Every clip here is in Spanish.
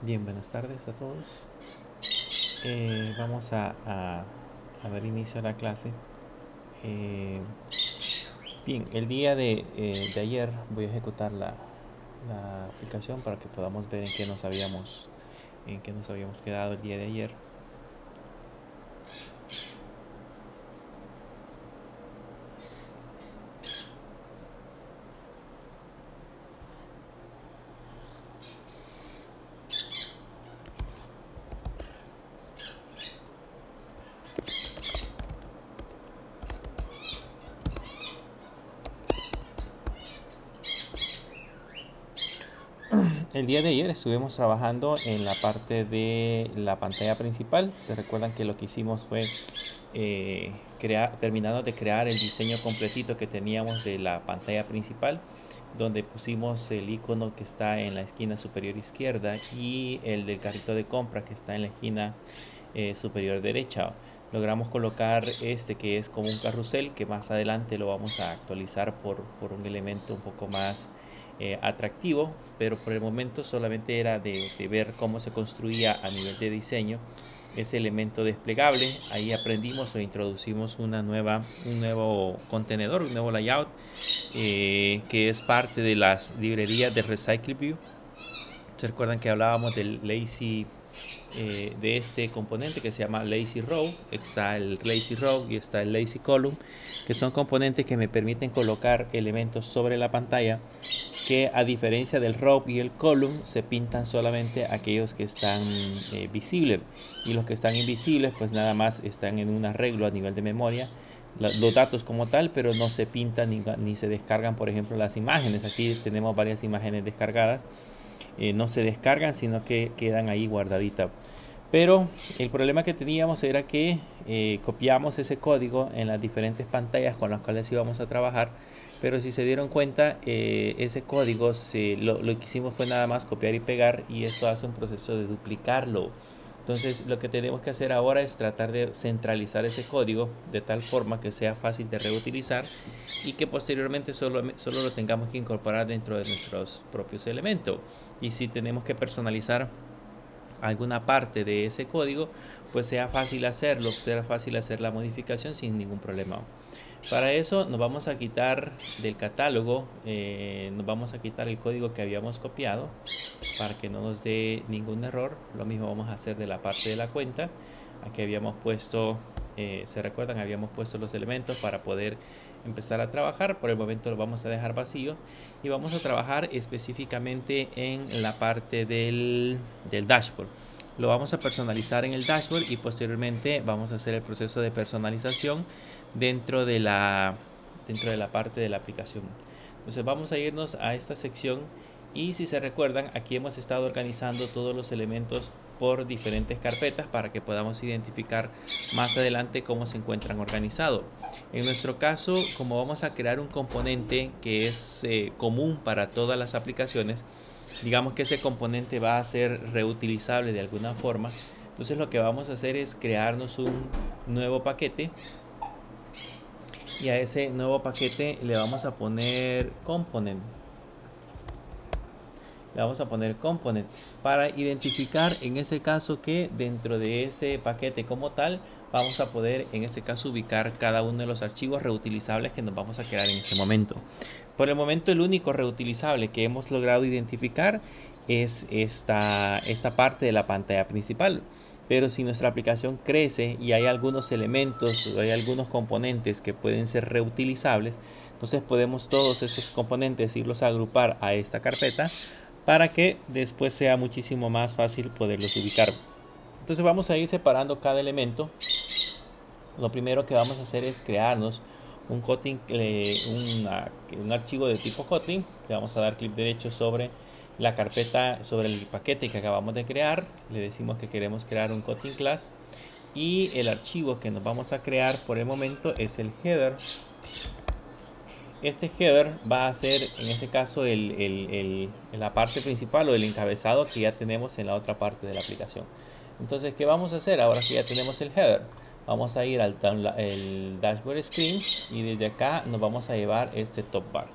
Bien, buenas tardes a todos. Vamos a dar inicio a la clase. Eh, Bien, el día de ayer voy a ejecutar la aplicación para que podamos ver en qué nos habíamos quedado el día de ayer. El día de ayer estuvimos trabajando en la parte de la pantalla principal. Se recuerdan que lo que hicimos fue terminando de crear el diseño completito que teníamos de la pantalla principal, donde pusimos el icono que está en la esquina superior izquierda y el del carrito de compra que está en la esquina superior derecha. Logramos colocar este que es como un carrusel, que más adelante lo vamos a actualizar por un elemento un poco más atractivo, pero por el momento solamente era de ver cómo se construía a nivel de diseño ese elemento desplegable. Ahí aprendimos o introducimos un nuevo contenedor, un nuevo layout, que es parte de las librerías de Recycle View. ¿Se recuerdan que hablábamos del lazy, de este componente que se llama lazy row? Está el lazy row y está el lazy column, que son componentes que me permiten colocar elementos sobre la pantalla que, a diferencia del row y el column, se pintan solamente aquellos que están visibles, y los que están invisibles pues nada más están en un arreglo a nivel de memoria, los datos como tal, pero no se pintan ni se descargan. Por ejemplo, las imágenes, aquí tenemos varias imágenes descargadas, no se descargan sino que quedan ahí guardaditas. Pero el problema que teníamos era que copiamos ese código en las diferentes pantallas con las cuales íbamos a trabajar, pero si se dieron cuenta, ese código lo que hicimos fue nada más copiar y pegar, y esto hace un proceso de duplicarlo. Entonces lo que tenemos que hacer ahora es tratar de centralizar ese código de tal forma que sea fácil de reutilizar y que posteriormente solo lo tengamos que incorporar dentro de nuestros propios elementos. Y si tenemos que personalizar alguna parte de ese código, pues sea fácil hacerlo, sea fácil hacer la modificación sin ningún problema. Para eso nos vamos a quitar del catálogo, nos vamos a quitar el código que habíamos copiado para que no nos dé ningún error. Lo mismo vamos a hacer de la parte de la cuenta. Aquí habíamos puesto, se recuerdan, habíamos puesto los elementos para poder empezar a trabajar. Por el momento lo vamos a dejar vacío y vamos a trabajar específicamente en la parte del dashboard. Lo vamos a personalizar en el dashboard y posteriormente vamos a hacer el proceso de personalización dentro de la parte de la aplicación. Entonces vamos a irnos a esta sección, y si se recuerdan, aquí hemos estado organizando todos los elementos por diferentes carpetas para que podamos identificar más adelante cómo se encuentran organizados. En nuestro caso, como vamos a crear un componente que es común para todas las aplicaciones, digamos que ese componente va a ser reutilizable de alguna forma. Entonces lo que vamos a hacer es crearnos un nuevo paquete, y a ese nuevo paquete le vamos a poner component. Le vamos a poner component para identificar en ese caso que dentro de ese paquete como tal vamos a poder en este caso ubicar cada uno de los archivos reutilizables que nos vamos a crear en ese momento. Por el momento el único reutilizable que hemos logrado identificar es esta parte de la pantalla principal. Pero si nuestra aplicación crece y hay algunos elementos o hay algunos componentes que pueden ser reutilizables, entonces podemos todos esos componentes irlos a agrupar a esta carpeta para que después sea muchísimo más fácil poderlos ubicar. Entonces vamos a ir separando cada elemento. Lo primero que vamos a hacer es crearnos un Kotlin, un archivo de tipo Kotlin. Le vamos a dar clic derecho sobre la carpeta, sobre el paquete que acabamos de crear. Le decimos que queremos crear un Kotlin class, y el archivo que nos vamos a crear por el momento es el header. Este header va a ser en este caso la parte principal o el encabezado que ya tenemos en la otra parte de la aplicación. Entonces, ¿qué vamos a hacer ahora que ya tenemos el header? Vamos a ir al dashboard screen, y desde acá nos vamos a llevar este top bar.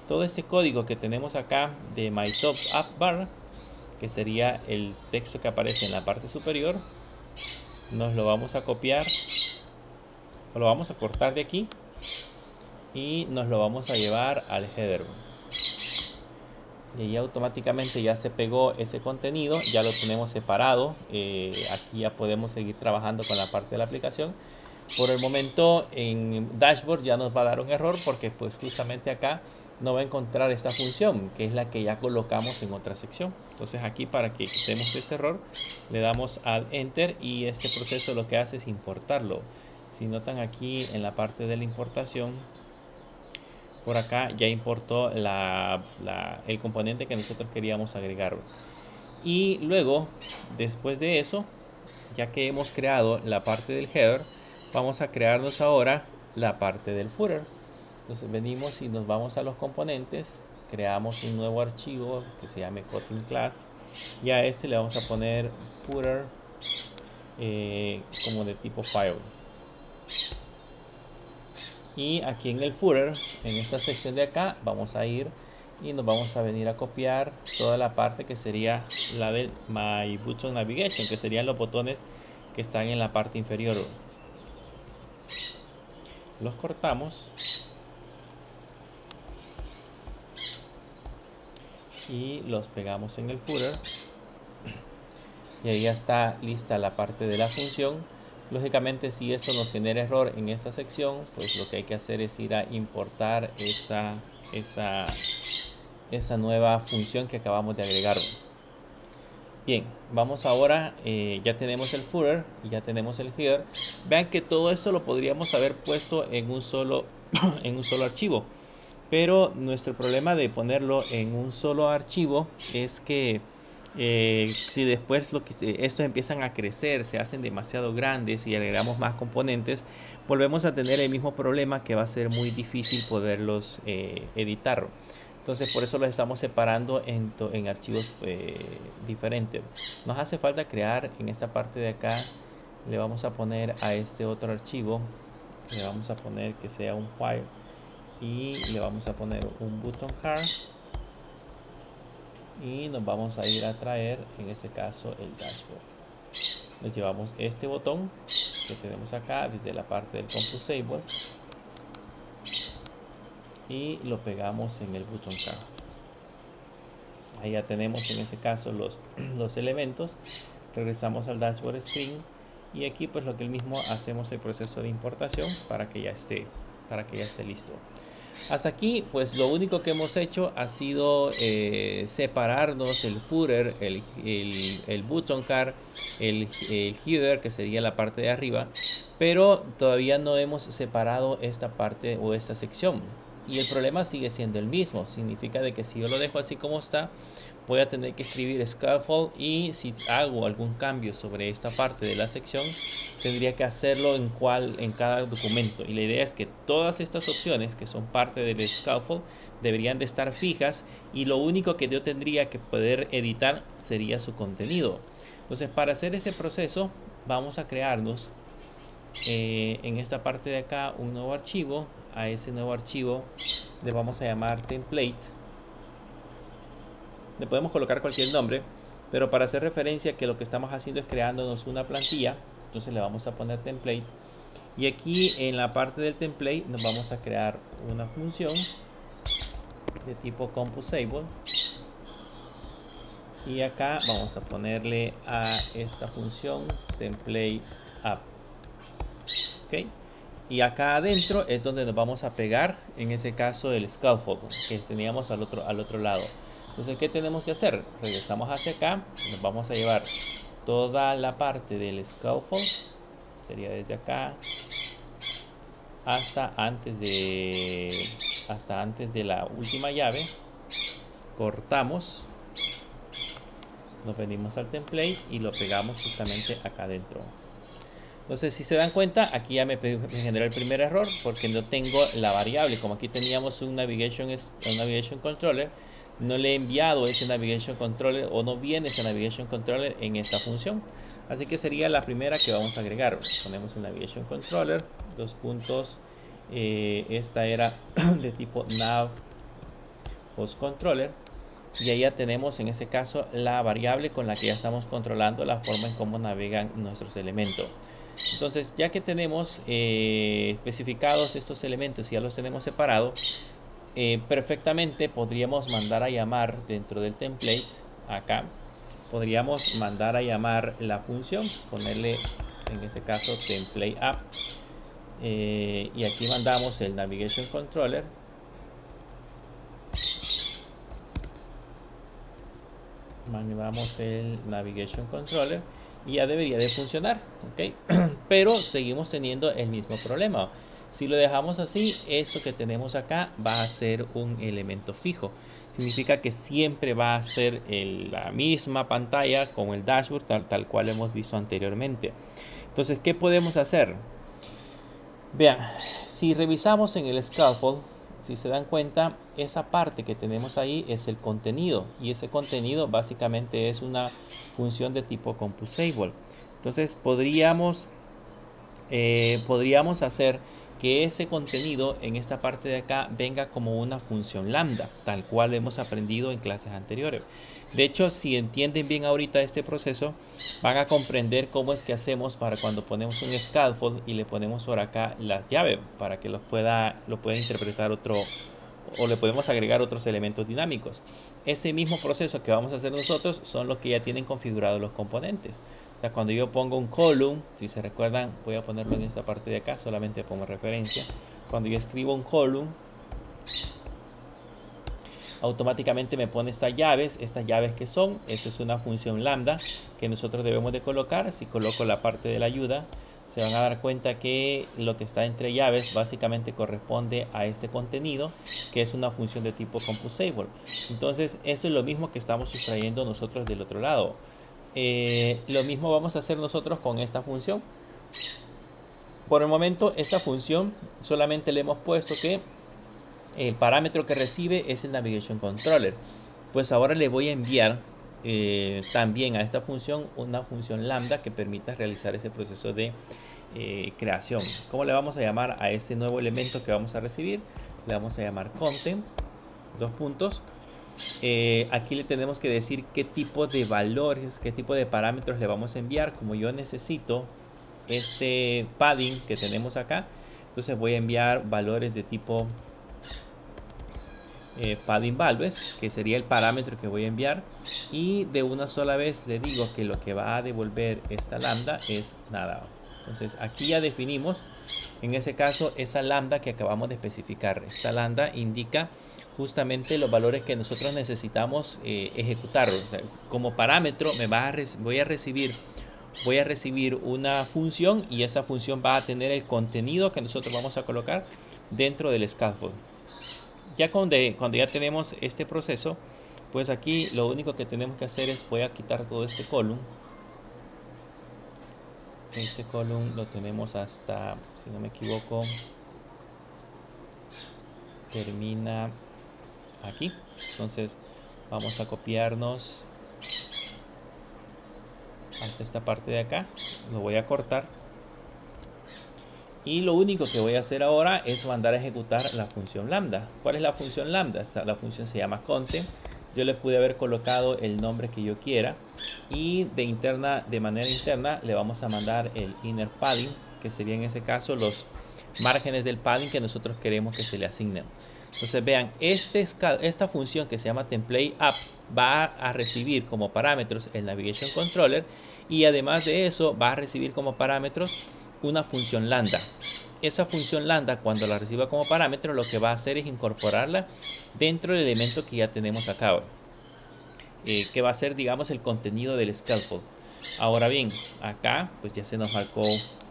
Todo este código que tenemos acá de my top app bar, que sería el texto que aparece en la parte superior. Nos lo vamos a copiar, o lo vamos a cortar de aquí y nos lo vamos a llevar al header. Y ahí automáticamente ya se pegó ese contenido, ya lo tenemos separado. Aquí ya podemos seguir trabajando con la parte de la aplicación. Por el momento en Dashboard ya nos va a dar un error porque pues justamente acá no va a encontrar esta función, que es la que ya colocamos en otra sección. Entonces aquí, para que quitemos este error, le damos al Enter y este proceso lo que hace es importarlo. Si notan aquí en la parte de la importación, por acá ya importó el componente que nosotros queríamos agregar. Y luego, después de eso, ya que hemos creado la parte del header, vamos a crearnos ahora la parte del footer. Entonces venimos y nos vamos a los componentes, creamos un nuevo archivo que se llame Kotlin Class y a este le vamos a poner footer como de tipo file. Y aquí en el footer, en esta sección de acá, vamos a ir y nos vamos a venir a copiar toda la parte que sería la del My Button Navigation, que serían los botones que están en la parte inferior. Los cortamos y los pegamos en el footer. Y ahí ya está lista la parte de la función. Lógicamente, si esto nos genera error en esta sección, pues lo que hay que hacer es ir a importar esa nueva función que acabamos de agregar. Bien, vamos ahora, ya tenemos el footer y ya tenemos el header. Vean que todo esto lo podríamos haber puesto en un solo archivo, pero nuestro problema de ponerlo en un solo archivo es que si después estos empiezan a crecer, se hacen demasiado grandes y agregamos más componentes, volvemos a tener el mismo problema, que va a ser muy difícil poderlos editar. Entonces por eso los estamos separando en archivos diferentes. Nos hace falta crear en esta parte de acá, le vamos a poner a este otro archivo, le vamos a poner que sea un file y le vamos a poner un button card. Y nos vamos a ir a traer, en ese caso, el dashboard. Nos llevamos este botón que tenemos acá desde la parte del Composable y lo pegamos en el button card. Ahí ya tenemos en ese caso los elementos. Regresamos al dashboard screen y aquí pues lo que mismo hacemos el proceso de importación para que ya esté listo. Hasta aquí pues lo único que hemos hecho ha sido separarnos el footer, el button card, el header, que sería la parte de arriba, pero todavía no hemos separado esta parte o esta sección y el problema sigue siendo el mismo. Significa de que si yo lo dejo así como está, voy a tener que escribir scaffold, y si hago algún cambio sobre esta parte de la sección, tendría que hacerlo en cada documento. Y la idea es que todas estas opciones que son parte del scaffold deberían de estar fijas, y lo único que yo tendría que poder editar sería su contenido. Entonces, para hacer ese proceso vamos a crearnos en esta parte de acá un nuevo archivo. A ese nuevo archivo le vamos a llamar template. Le podemos colocar cualquier nombre, pero para hacer referencia que lo que estamos haciendo es creándonos una plantilla, entonces le vamos a poner template. Y aquí en la parte del template nos vamos a crear una función de tipo Composable, y acá vamos a ponerle a esta función template app. Ok, y acá adentro es donde nos vamos a pegar, en ese caso, el scaffold que teníamos al otro lado. Entonces, ¿qué tenemos que hacer? Regresamos hacia acá, nos vamos a llevar toda la parte del scaffold, sería desde acá hasta antes de la última llave. Cortamos, nos venimos al template y lo pegamos justamente acá adentro. Entonces, si se dan cuenta, aquí ya me generó el primer error porque no tengo la variable. Como aquí teníamos un navigation controller, no le he enviado ese navigation controller, o no viene ese navigation controller en esta función. Así que sería la primera que vamos a agregar. Ponemos el navigation controller, dos puntos. Esta era de tipo nav host controller, y ahí ya tenemos en ese caso la variable con la que ya estamos controlando la forma en cómo navegan nuestros elementos. Entonces, ya que tenemos especificados estos elementos y ya los tenemos separados, perfectamente podríamos mandar a llamar dentro del template, acá, podríamos mandar a llamar la función, ponerle en este caso template app, y aquí mandamos el navigation controller. Mandamos el navigation controller y ya debería de funcionar, ¿ok? Pero seguimos teniendo el mismo problema. Si lo dejamos así, esto que tenemos acá va a ser un elemento fijo. Significa que siempre va a ser la misma pantalla con el dashboard tal cual hemos visto anteriormente. Entonces, ¿qué podemos hacer? Vean, si revisamos en el scaffold, si se dan cuenta, esa parte que tenemos ahí es el contenido, y ese contenido básicamente es una función de tipo composable. Entonces podríamos hacer que ese contenido en esta parte de acá venga como una función lambda, tal cual hemos aprendido en clases anteriores. De hecho, si entienden bien ahorita este proceso, van a comprender cómo es que hacemos para cuando ponemos un scaffold y le ponemos por acá las llaves para que lo pueda interpretar otro, o le podemos agregar otros elementos dinámicos. Ese mismo proceso que vamos a hacer nosotros son los que ya tienen configurados los componentes. O sea, cuando yo pongo un column, si se recuerdan, voy a ponerlo en esta parte de acá, solamente pongo referencia. Cuando yo escribo un column, automáticamente me pone estas llaves que son, esa es una función lambda que nosotros debemos de colocar. Si coloco la parte de la ayuda, se van a dar cuenta que lo que está entre llaves básicamente corresponde a ese contenido, que es una función de tipo composable. Entonces eso es lo mismo que estamos sustrayendo nosotros del otro lado. Lo mismo vamos a hacer nosotros con esta función. Por el momento esta función solamente le hemos puesto que el parámetro que recibe es el navigation controller. Pues ahora le voy a enviar también a esta función una función lambda que permita realizar ese proceso de creación. ¿Cómo le vamos a llamar a ese nuevo elemento que vamos a recibir? Le vamos a llamar content, dos puntos. Aquí le tenemos que decir qué tipo de valores, qué tipo de parámetros le vamos a enviar. Como yo necesito este padding que tenemos acá, entonces voy a enviar valores de tipo padding values, que sería el parámetro que voy a enviar, y de una sola vez le digo que lo que va a devolver esta lambda es nada. Entonces aquí ya definimos en ese caso esa lambda que acabamos de especificar. Esta lambda indica justamente los valores que nosotros necesitamos ejecutar. O sea, como parámetro voy a recibir una función, y esa función va a tener el contenido que nosotros vamos a colocar dentro del scaffold. Ya cuando ya tenemos este proceso, pues aquí lo único que tenemos que hacer es, voy a quitar todo este column. Este column lo tenemos hasta, si no me equivoco, termina aquí. Entonces vamos a copiarnos hasta esta parte de acá. Lo voy a cortar. Y lo único que voy a hacer ahora es mandar a ejecutar la función lambda. ¿Cuál es la función lambda? La función se llama content. Yo le pude haber colocado el nombre que yo quiera. Y de manera interna le vamos a mandar el inner padding, que sería en ese caso los márgenes del padding que nosotros queremos que se le asignen. Entonces vean, esta función que se llama template app va a recibir como parámetros el navigation controller, y además de eso va a recibir como parámetros una función lambda. Esa función lambda, cuando la reciba como parámetro, lo que va a hacer es incorporarla dentro del elemento que ya tenemos acá, que va a ser, digamos, el contenido del scaffold. Ahora bien, acá pues ya se nos marcó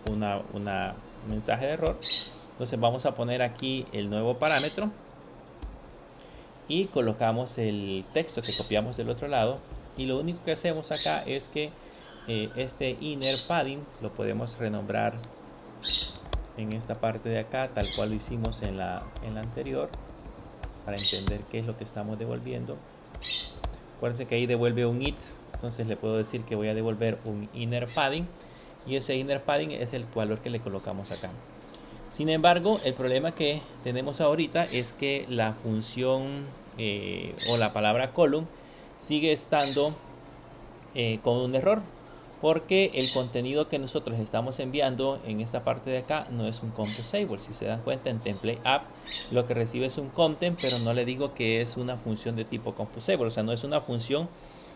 un mensaje de error. Entonces vamos a poner aquí el nuevo parámetro y colocamos el texto que copiamos del otro lado, y lo único que hacemos acá es que este inner padding lo podemos renombrar en esta parte de acá, tal cual lo hicimos en la anterior, para entender qué es lo que estamos devolviendo. Acuérdense que ahí devuelve un it, entonces le puedo decir que voy a devolver un inner padding, y ese inner padding es el valor que le colocamos acá. Sin embargo, el problema que tenemos ahorita es que la función o la palabra column sigue estando con un error, porque el contenido que nosotros estamos enviando en esta parte de acá no es un composable. Si se dan cuenta, en template app lo que recibe es un content, pero no le digo que es una función de tipo composable, o sea, no es una función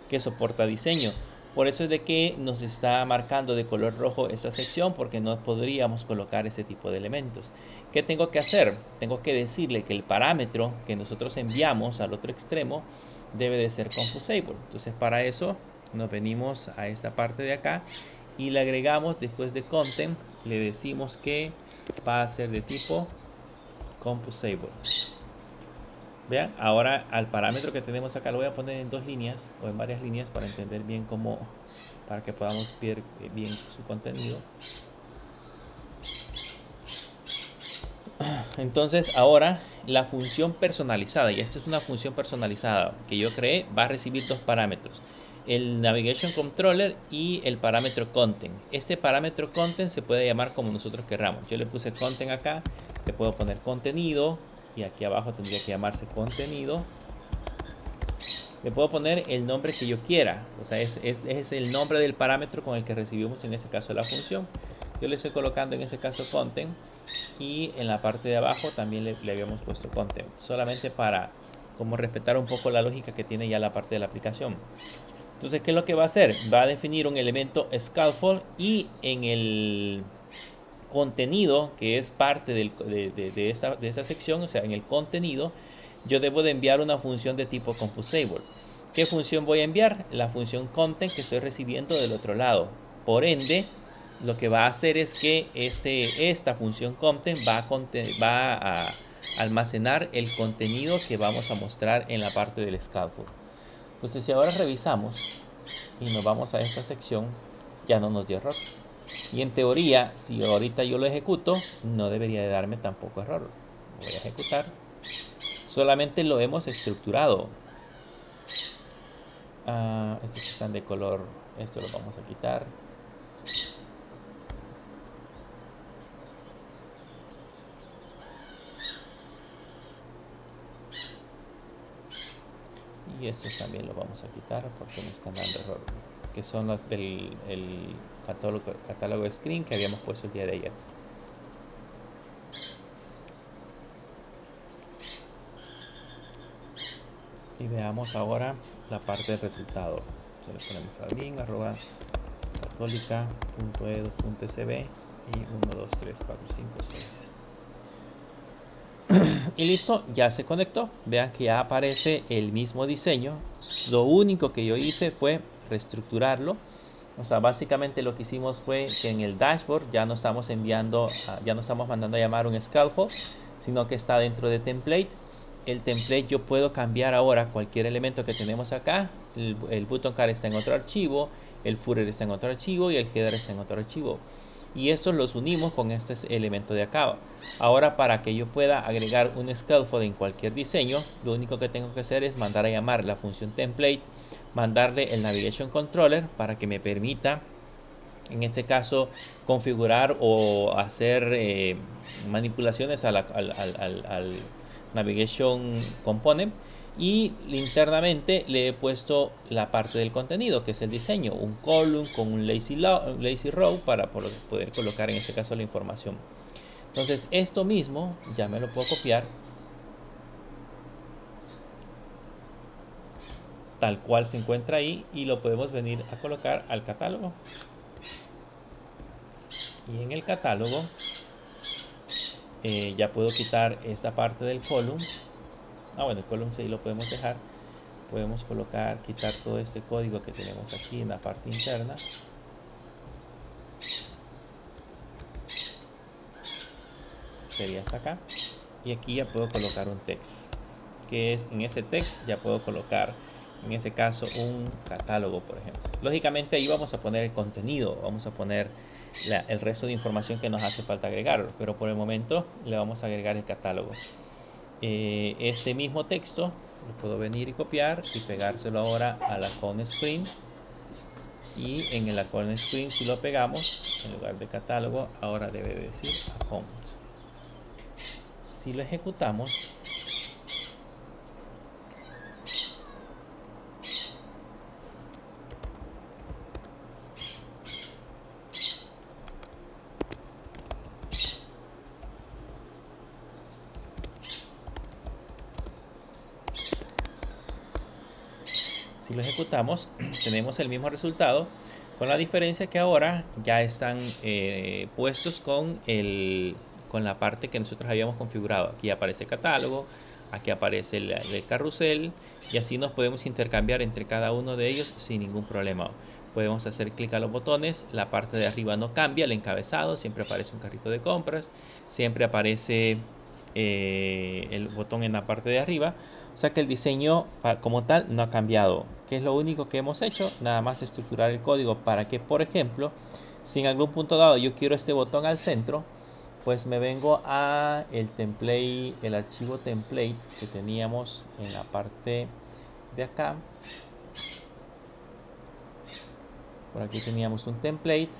que soporta diseño. Por eso es de que nos está marcando de color rojo esta sección, porque no podríamos colocar ese tipo de elementos. ¿Qué tengo que hacer? Tengo que decirle que el parámetro que nosotros enviamos al otro extremo debe de ser composable. Entonces, para eso nos venimos a esta parte de acá y le agregamos, después de content, le decimos que va a ser de tipo composable. Vean, ahora al parámetro que tenemos acá lo voy a poner en 2 líneas o en varias líneas para entender bien cómo, para que podamos ver bien su contenido. Entonces ahora la función personalizada, y esta es una función personalizada que yo creé, va a recibir 2 parámetros: el Navigation Controller y el parámetro Content. Este parámetro Content se puede llamar como nosotros querramos. Yo le puse Content acá, le puedo poner contenido, y aquí abajo tendría que llamarse contenido. Le puedo poner el nombre que yo quiera, o sea, es el nombre del parámetro con el que recibimos en este caso la función. Yo le estoy colocando en este caso Content, y en la parte de abajo también le habíamos puesto Content, solamente para como respetar un poco la lógica que tiene ya la parte de la aplicación. Entonces, ¿qué es lo que va a hacer? Va a definir un elemento scaffold, y en el contenido, que es parte de esta sección, o sea, en el contenido, yo debo de enviar una función de tipo composable. ¿Qué función voy a enviar? La función content que estoy recibiendo del otro lado. Por ende, lo que va a hacer es que esta función content va a almacenar el contenido que vamos a mostrar en la parte del scaffold. Entonces, si ahora revisamos y nos vamos a esta sección, ya no nos dio error. Y en teoría, si ahorita yo lo ejecuto, no debería de darme tampoco error. Voy a ejecutar. Solamente lo hemos estructurado. Estos están de color, esto lo vamos a quitar. Y estos también lo vamos a quitar porque me están dando error, que son los del catálogo screen que habíamos puesto el día de ayer. Y veamos ahora la parte del resultado. Se le ponemos admin@católica.edu.sb y 1, 2, 3, 4, 5, 6. Y listo, ya se conectó. Vean que ya aparece el mismo diseño. Lo único que yo hice fue reestructurarlo. O sea, básicamente lo que hicimos fue que en el dashboard ya no estamos ya no estamos mandando a llamar un scaffold, sino que está dentro de template. El template yo puedo cambiar ahora cualquier elemento que tenemos acá. El button card está en otro archivo, el footer está en otro archivo y el header está en otro archivo. Y estos los unimos con este elemento de acá. Ahora, para que yo pueda agregar un scaffold en cualquier diseño, lo único que tengo que hacer es mandar a llamar la función template, mandarle el Navigation Controller para que me permita, en este caso, configurar o hacer manipulaciones al Navigation Component. Y internamente le he puesto la parte del contenido, que es el diseño, un column con un lazy row para poder colocar en este caso la información. Entonces esto mismo ya me lo puedo copiar tal cual se encuentra ahí y lo podemos venir a colocar al catálogo. Y en el catálogo ya puedo quitar esta parte del column. Bueno, el column sí lo podemos dejar. Podemos quitar todo este código que tenemos aquí en la parte interna. Sería hasta acá. Y aquí ya puedo colocar un text, que es en ese text ya puedo colocar, en ese caso, un catálogo, por ejemplo. Lógicamente ahí vamos a poner el contenido, vamos a poner el resto de información que nos hace falta agregar, pero por el momento le vamos a agregar el catálogo. Este mismo texto lo puedo venir y copiar y pegárselo ahora a la account screen, y en el account screen, si lo pegamos, en lugar de catálogo ahora debe decir account. Si lo ejecutamos, Si lo ejecutamos, tenemos el mismo resultado, con la diferencia que ahora ya están puestos con la parte que nosotros habíamos configurado. Aquí aparece catálogo, aquí aparece el carrusel, y así nos podemos intercambiar entre cada uno de ellos sin ningún problema. Podemos hacer clic a los botones, la parte de arriba no cambia, el encabezado, siempre aparece un carrito de compras, siempre aparece el botón en la parte de arriba. O sea que el diseño como tal no ha cambiado. ¿Qué es lo único que hemos hecho? Nada más estructurar el código para que, por ejemplo, si en algún punto dado yo quiero este botón al centro, pues me vengo a el template, el archivo template que teníamos en la parte de acá. Por aquí teníamos un template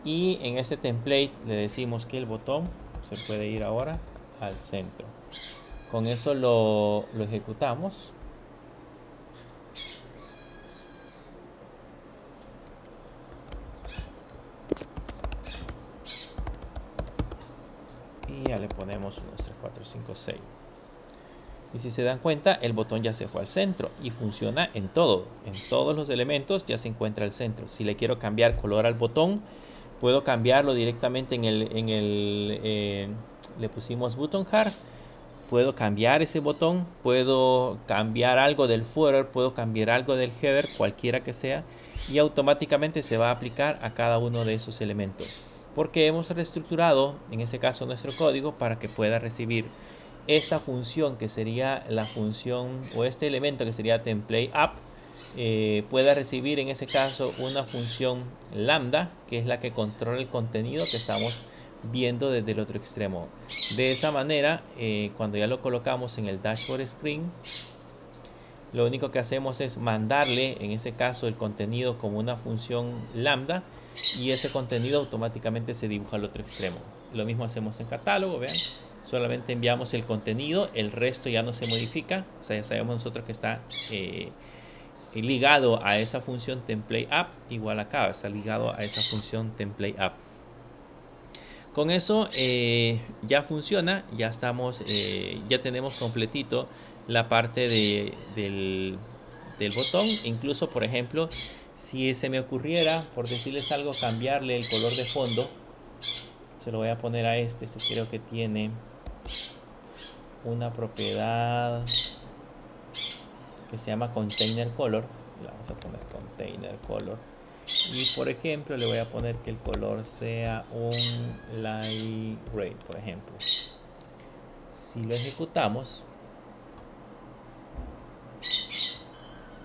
y en ese template le decimos que el botón se puede ir ahora al centro. Con eso lo ejecutamos. Y ya le ponemos 1, 2, 3, 4, 5, 6. Y si se dan cuenta, el botón ya se fue al centro y funciona en todo. En todos los elementos ya se encuentra el centro. Si le quiero cambiar color al botón, puedo cambiarlo directamente le pusimos button hard. Puedo cambiar ese botón, puedo cambiar algo del footer, puedo cambiar algo del header, cualquiera que sea, y automáticamente se va a aplicar a cada uno de esos elementos. Porque hemos reestructurado, en ese caso, nuestro código para que pueda recibir esta función que sería la función, o este elemento que sería template app, pueda recibir en ese caso una función lambda, que es la que controla el contenido que estamos viendo desde el otro extremo. De esa manera, cuando ya lo colocamos en el dashboard screen, lo único que hacemos es mandarle en ese caso el contenido como una función lambda, y ese contenido automáticamente se dibuja al otro extremo. Lo mismo hacemos en catálogo, vean, solamente enviamos el contenido, el resto ya no se modifica. O sea, ya sabemos nosotros que está ligado a esa función template app. Igual acá está ligado a esa función template app. Con eso ya funciona, ya estamos, ya tenemos completito la parte del botón. Incluso, por ejemplo, si se me ocurriera, por decirles algo, cambiarle el color de fondo, se lo voy a poner a este creo que tiene una propiedad que se llama container color. Le vamos a poner container color. Y por ejemplo le voy a poner que el color sea un light gray, por ejemplo. Si lo ejecutamos,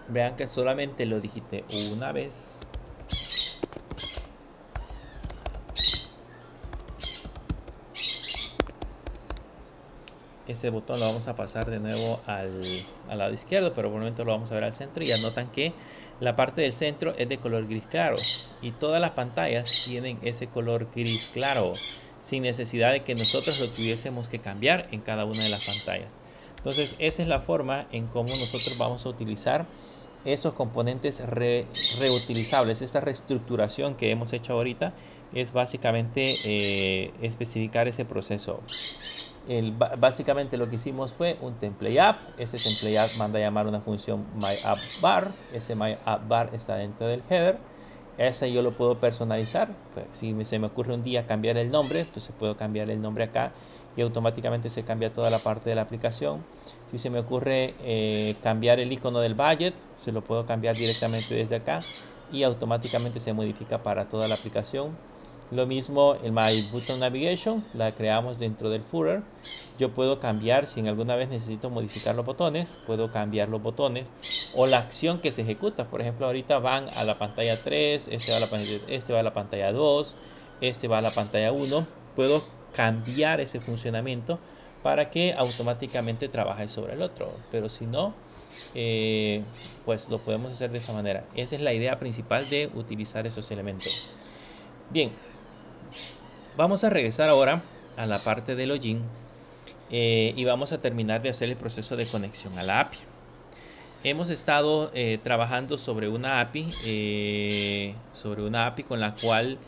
vean que solamente lo digité una vez. Ese botón lo vamos a pasar de nuevo al lado izquierdo, pero por el momento lo vamos a ver al centro. Y ya notan que la parte del centro es de color gris claro y todas las pantallas tienen ese color gris claro, sin necesidad de que nosotros lo tuviésemos que cambiar en cada una de las pantallas. Entonces esa es la forma en cómo nosotros vamos a utilizar esos componentes reutilizables. Esta reestructuración que hemos hecho ahorita es básicamente especificar ese proceso. Básicamente lo que hicimos fue un template app. Ese template app manda a llamar una función myAppBar. Ese myAppBar está dentro del header. Ese yo lo puedo personalizar. Pues, si se me ocurre un día cambiar el nombre, entonces puedo cambiar el nombre acá y automáticamente se cambia toda la parte de la aplicación. Si se me ocurre cambiar el icono del budget, se lo puedo cambiar directamente desde acá y automáticamente se modifica para toda la aplicación. Lo mismo el My Button Navigation, la creamos dentro del footer. Yo puedo cambiar, si en alguna vez necesito modificar los botones, puedo cambiar los botones o la acción que se ejecuta. Por ejemplo, ahorita van a la pantalla 3, este va a la pantalla 2, este va a la pantalla 1. Puedo cambiar ese funcionamiento para que automáticamente trabaje sobre el otro. Pero si no, pues lo podemos hacer de esa manera. Esa es la idea principal de utilizar esos elementos. Bien. Vamos a regresar ahora a la parte de login y vamos a terminar de hacer el proceso de conexión a la API. Hemos estado trabajando sobre una API con la cual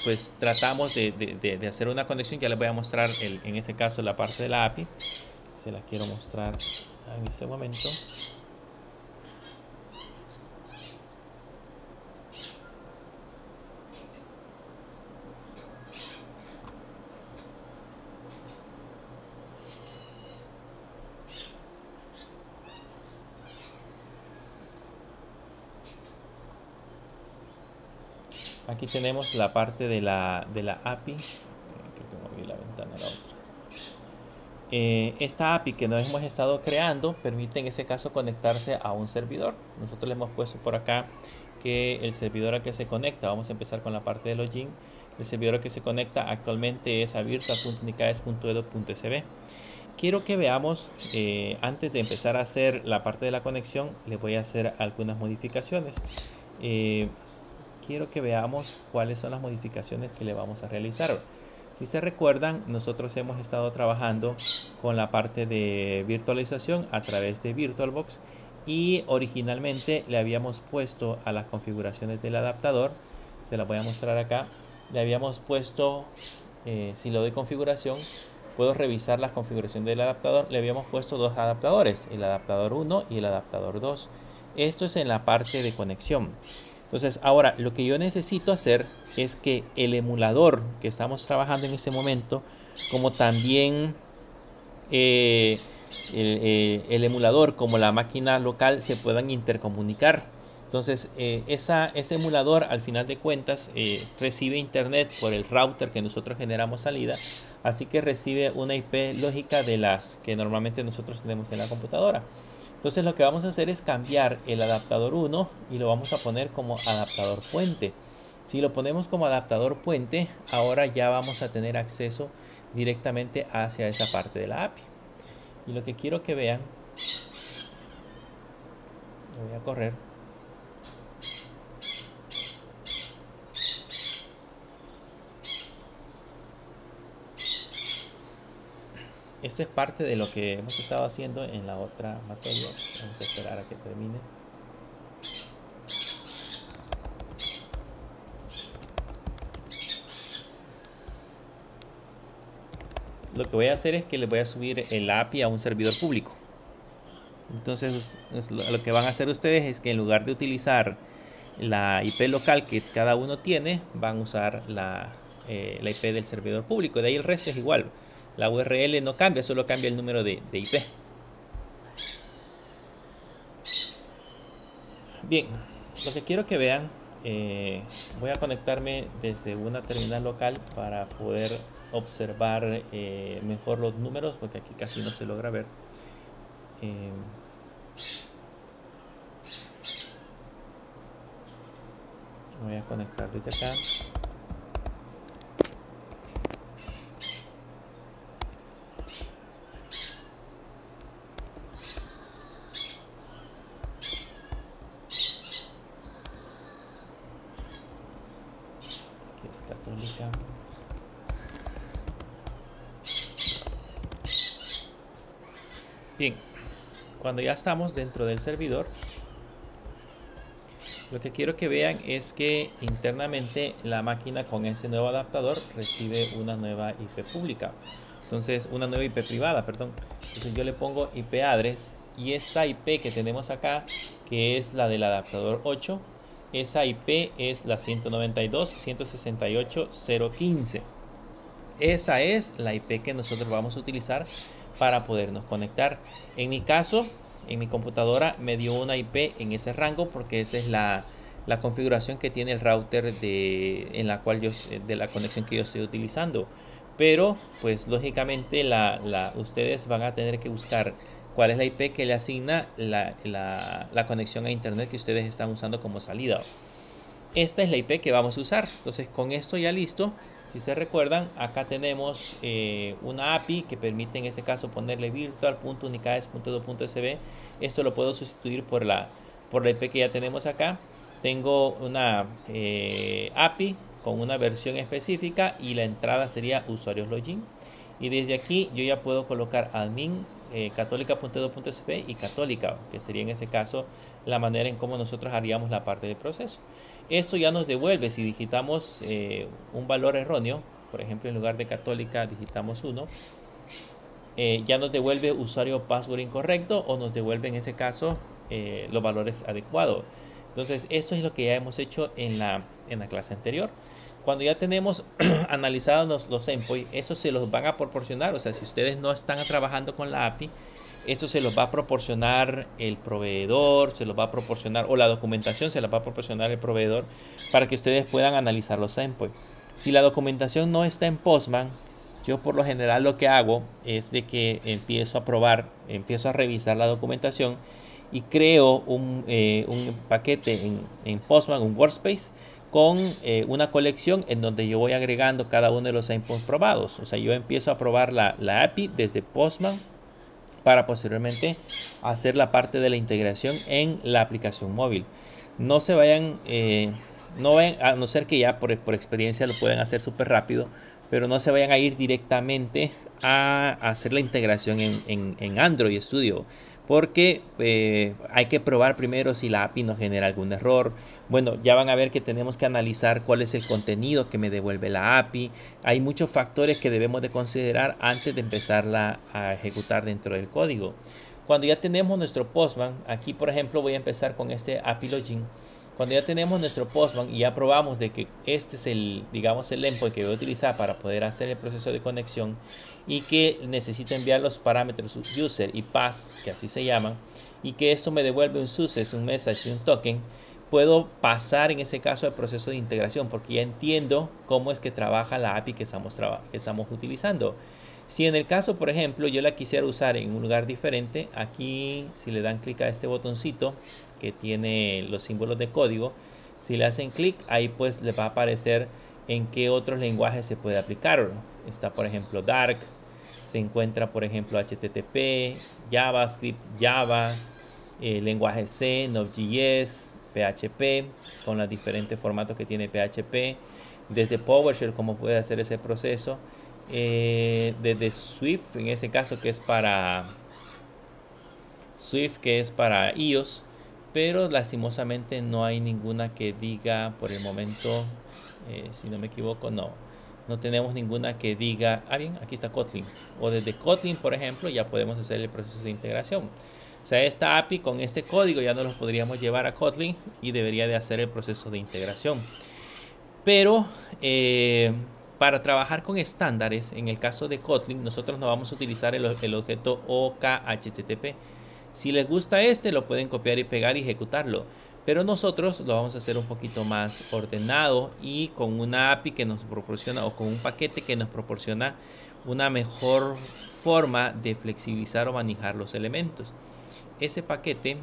pues tratamos de hacer una conexión. Ya les voy a mostrar en ese caso la parte de la API. Se la quiero mostrar en este momento. Aquí tenemos la parte de la API. Creo que moví la ventana a la otra. Esta API que nos hemos estado creando permite en ese caso conectarse a un servidor. Nosotros le hemos puesto por acá que el servidor al que se conecta, vamos a empezar con la parte de login. El servidor al que se conecta actualmente es a virtual.unicades.edu.sb. Quiero que veamos, antes de empezar a hacer la parte de la conexión, le voy a hacer algunas modificaciones. Quiero que veamos cuáles son las modificaciones que le vamos a realizar. Si se recuerdan, nosotros hemos estado trabajando con la parte de virtualización a través de VirtualBox y originalmente le habíamos puesto a las configuraciones del adaptador, se las voy a mostrar acá, le habíamos puesto, si le doy configuración, puedo revisar las configuraciones del adaptador, le habíamos puesto dos adaptadores, el adaptador 1 y el adaptador 2. Esto es en la parte de conexión. Entonces ahora lo que yo necesito hacer es que el emulador que estamos trabajando en este momento, como también el emulador como la máquina local se puedan intercomunicar. Entonces ese emulador al final de cuentas recibe internet por el router que nosotros generamos salida, así que recibe una IP lógica de las que normalmente nosotros tenemos en la computadora. Entonces lo que vamos a hacer es cambiar el adaptador 1 y lo vamos a poner como adaptador puente. Si lo ponemos como adaptador puente, ahora ya vamos a tener acceso directamente hacia esa parte de la API. Y lo que quiero que vean, lo voy a correr. Esto es parte de lo que hemos estado haciendo en la otra materia. Vamos a esperar a que termine. Lo que voy a hacer es que le voy a subir el API a un servidor público. Entonces lo que van a hacer ustedes es que en lugar de utilizar la IP local que cada uno tiene, van a usar la IP del servidor público. De ahí el resto es igual. La URL no cambia, solo cambia el número de IP. Bien, lo que quiero que vean, voy a conectarme desde una terminal local para poder observar mejor los números, porque aquí casi no se logra ver. Voy a conectar desde acá. Aquí es Católica. Bien, cuando ya estamos dentro del servidor, lo que quiero que vean es que internamente la máquina con ese nuevo adaptador recibe una nueva IP pública. Entonces, una nueva IP privada, perdón. Entonces yo le pongo IP address y esta IP que tenemos acá, que es la del adaptador 8, esa IP es la 192.168.015. Esa es la IP que nosotros vamos a utilizar para podernos conectar. En mi caso, en mi computadora me dio una IP en ese rango porque esa es la configuración que tiene el router de la conexión que yo estoy utilizando. Pero pues lógicamente ustedes van a tener que buscar cuál es la IP que le asigna la conexión a internet que ustedes están usando como salida. Esta es la IP que vamos a usar. Entonces con esto ya listo. Si se recuerdan, acá tenemos una API que permite en este caso ponerle virtual.unicades.edu.sb. Esto lo puedo sustituir por la IP que ya tenemos acá. Tengo una API con una versión específica y la entrada sería usuarios login. Y desde aquí yo ya puedo colocar admin católica.edu.sb y católica, que sería en ese caso la manera en cómo nosotros haríamos la parte del proceso. Esto ya nos devuelve, si digitamos un valor erróneo, por ejemplo en lugar de católica digitamos 1, ya nos devuelve usuario password incorrecto o nos devuelve en ese caso los valores adecuados. Entonces esto es lo que ya hemos hecho en la clase anterior. Cuando ya tenemos analizados los endpoints, eso se los van a proporcionar. O sea, si ustedes no están trabajando con la API, Esto se los va a proporcionar el proveedor, se los va a proporcionar, o la documentación se la va a proporcionar el proveedor para que ustedes puedan analizar los endpoints. Si la documentación no está en Postman, yo por lo general lo que hago es de que empiezo a probar, empiezo a revisar la documentación y creo un paquete en Postman, un workspace, con una colección en donde yo voy agregando cada uno de los endpoints probados. O sea, yo empiezo a probar la API desde Postman para posteriormente hacer la parte de la integración en la aplicación móvil. No se vayan, a no ser que ya por experiencia lo pueden hacer súper rápido, pero no se vayan a ir directamente a hacer la integración en Android Studio, porque hay que probar primero si la API nos genera algún error. Bueno, ya van a ver que tenemos que analizar cuál es el contenido que me devuelve la API. Hay muchos factores que debemos de considerar antes de empezarla a ejecutar dentro del código. Cuando ya tenemos nuestro Postman, aquí por ejemplo voy a empezar con este API Login. Cuando ya tenemos nuestro Postman y ya probamos de que este es el endpoint que voy a utilizar para poder hacer el proceso de conexión y que necesito enviar los parámetros user y pass, que así se llaman, y que esto me devuelve un success, un message y un token, puedo pasar en ese caso el proceso de integración porque ya entiendo cómo es que trabaja la API que estamos utilizando. Si en el caso, por ejemplo, yo la quisiera usar en un lugar diferente, aquí si le dan clic a este botoncito que tiene los símbolos de código, si le hacen clic, ahí pues les va a aparecer en qué otros lenguajes se puede aplicar. Está por ejemplo Dark, se encuentra por ejemplo HTTP, JavaScript, Java, lenguaje C, Node.js, PHP, con los diferentes formatos que tiene PHP, desde PowerShell, cómo puede hacer ese proceso, desde Swift, en ese caso que es para iOS, pero lastimosamente no hay ninguna que diga por el momento, si no me equivoco, no tenemos ninguna que diga, bien, aquí está Kotlin, o desde Kotlin por ejemplo ya podemos hacer el proceso de integración. O sea, esta API con este código ya no los podríamos llevar a Kotlin y debería de hacer el proceso de integración. Pero para trabajar con estándares, en el caso de Kotlin, nosotros no vamos a utilizar el objeto OKHTTP. Si les gusta lo pueden copiar y pegar y ejecutarlo. Pero nosotros lo vamos a hacer un poquito más ordenado y con una API que nos proporciona, o con un paquete que nos proporciona una mejor forma de flexibilizar o manejar los elementos. Ese paquete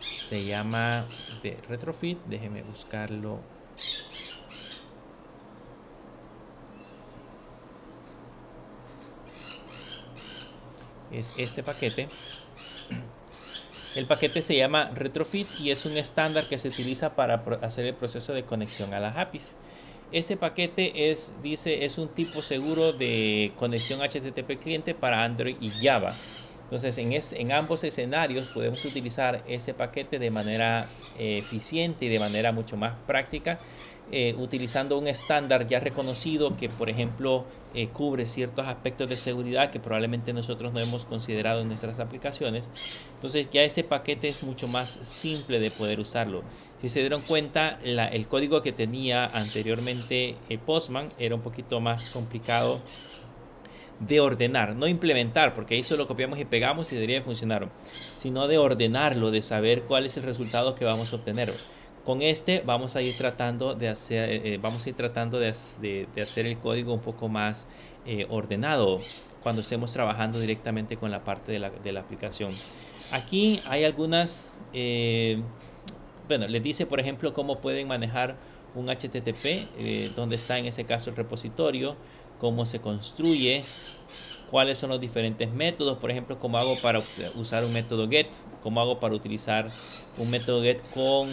se llama de Retrofit. Déjenme buscarlo. Es este paquete. El paquete se llama Retrofit y es un estándar que se utiliza para hacer el proceso de conexión a las APIs. Este paquete es un tipo seguro de conexión HTTP cliente para Android y Java. Entonces en ambos escenarios podemos utilizar este paquete de manera eficiente y de manera mucho más práctica, utilizando un estándar ya reconocido que por ejemplo cubre ciertos aspectos de seguridad que probablemente nosotros no hemos considerado en nuestras aplicaciones. Entonces ya este paquete es mucho más simple de poder usarlo. Si se dieron cuenta, el código que tenía anteriormente Postman era un poquito más complicado de ordenar, no implementar, porque ahí solo copiamos y pegamos y debería de funcionar, sino de ordenarlo, de saber cuál es el resultado que vamos a obtener. Con vamos a ir tratando de hacer, de hacer el código un poco más ordenado cuando estemos trabajando directamente con la parte de la aplicación. Aquí hay algunas, bueno, les dice por ejemplo cómo pueden manejar un HTTP, donde está en ese caso el repositorio, cómo se construye, cuáles son los diferentes métodos, por ejemplo, cómo hago para usar un método get, cómo hago para utilizar un método get con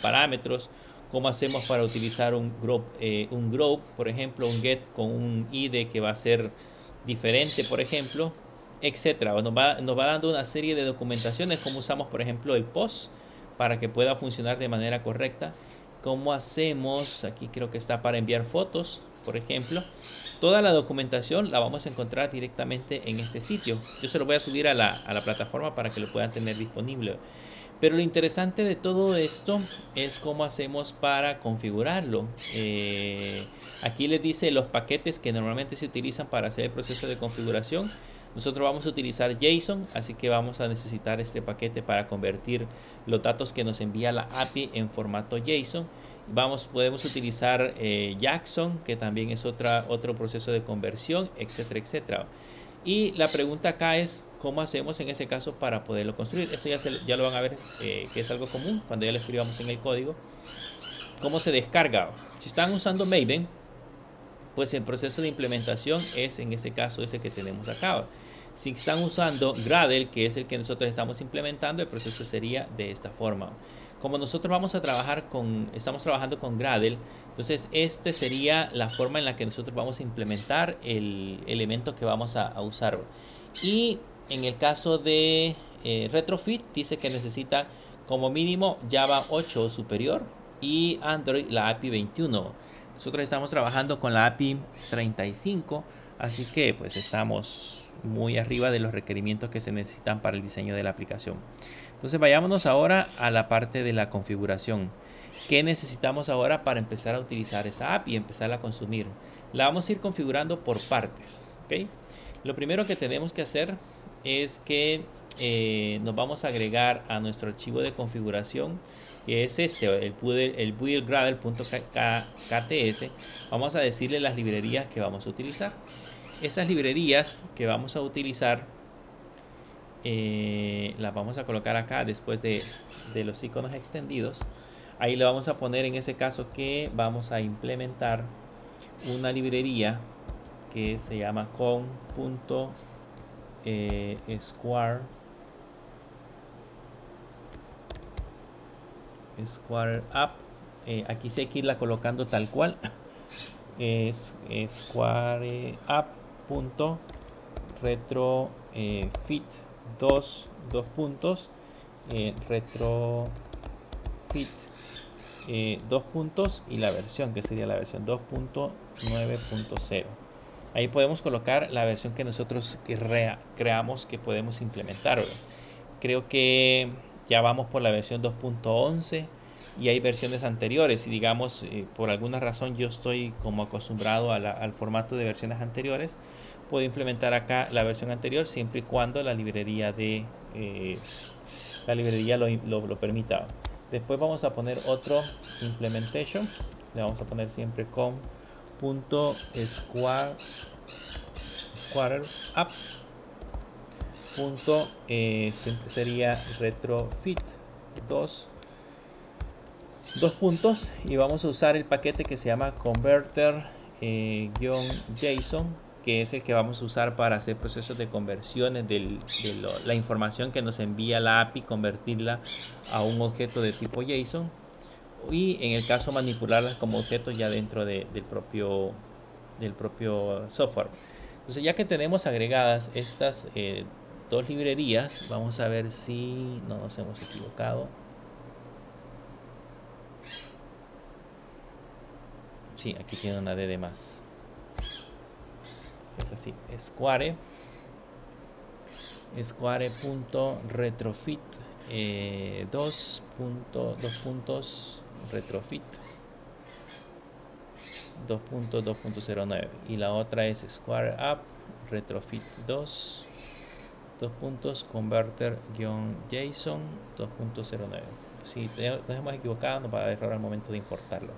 parámetros, cómo hacemos para utilizar un group, por ejemplo, un get con un ID que va a ser diferente, por ejemplo, etcétera. Nos va dando una serie de documentaciones, cómo usamos, por ejemplo, el post para que pueda funcionar de manera correcta. ¿Cómo hacemos? Aquí creo que está para enviar fotos, por ejemplo. Toda la documentación la vamos a encontrar directamente en este sitio. Yo se lo voy a subir a la plataforma para que lo puedan tener disponible. Pero lo interesante de todo esto es cómo hacemos para configurarlo. Aquí les dice los paquetes que normalmente se utilizan para hacer el proceso de configuración. Nosotros vamos a utilizar JSON, así que vamos a necesitar este paquete para convertir los datos que nos envía la API en formato JSON. Podemos utilizar JSON, que también es otro proceso de conversión, etcétera, etcétera. Y la pregunta acá es, ¿cómo hacemos en ese caso para poderlo construir? Esto ya lo van a ver, que es algo común cuando ya lo escribamos en el código. ¿Cómo se descarga? Si están usando Maven, pues el proceso de implementación es en este caso ese que tenemos acá. Si están usando Gradle, que es el que nosotros estamos implementando, el proceso sería de esta forma. Como nosotros estamos trabajando con Gradle, entonces este sería la forma en la que nosotros vamos a implementar el elemento que vamos a usar. Y en el caso de Retrofit, dice que necesita como mínimo Java 8 o superior y Android la API 21. Nosotros estamos trabajando con la API 35, así que pues estamos muy arriba de los requerimientos que se necesitan para el diseño de la aplicación. Entonces vayámonos ahora a la parte de la configuración. ¿Qué necesitamos ahora para empezar a utilizar esa API y empezar a consumir? La vamos a ir configurando por partes, ¿ok? Lo primero que tenemos que hacer es que nos vamos a agregar a nuestro archivo de configuración, que es el buildgradle.kts. Vamos a decirle las librerías que vamos a utilizar. Esas librerías que vamos a utilizar las vamos a colocar acá después de los iconos extendidos. Ahí le vamos a poner en ese caso que vamos a implementar una librería que se llama Square App. Aquí sí hay que irla colocando tal cual. Es Square App.retrofit dos puntos retrofit dos puntos y la versión que sería la versión 2.9.0. Ahí podemos colocar la versión que nosotros creamos que podemos implementar. Creo que ya vamos por la versión 2.11 y hay versiones anteriores. Y digamos, por alguna razón yo estoy como acostumbrado al formato de versiones anteriores, puedo implementar acá la versión anterior siempre y cuando la librería lo permita. Después vamos a poner otro implementation. Le vamos a poner siempre con .square app sería retrofit dos puntos, y vamos a usar el paquete que se llama converter-json, que es el que vamos a usar para hacer procesos de conversiones de la información que nos envía la API, convertirla a un objeto de tipo JSON, y en el caso manipularlas como objetos ya dentro del propio software. Entonces, ya que tenemos agregadas estas dos librerías, vamos a ver si no nos hemos equivocado. Sí, aquí tiene una D de más. Es así, Square.retrofit 2 puntos retrofit 2.2.09, y la otra es Square App retrofit 2 puntos converter-json 2.09. Si nos hemos equivocado, nos va a dar error al momento de importarlo.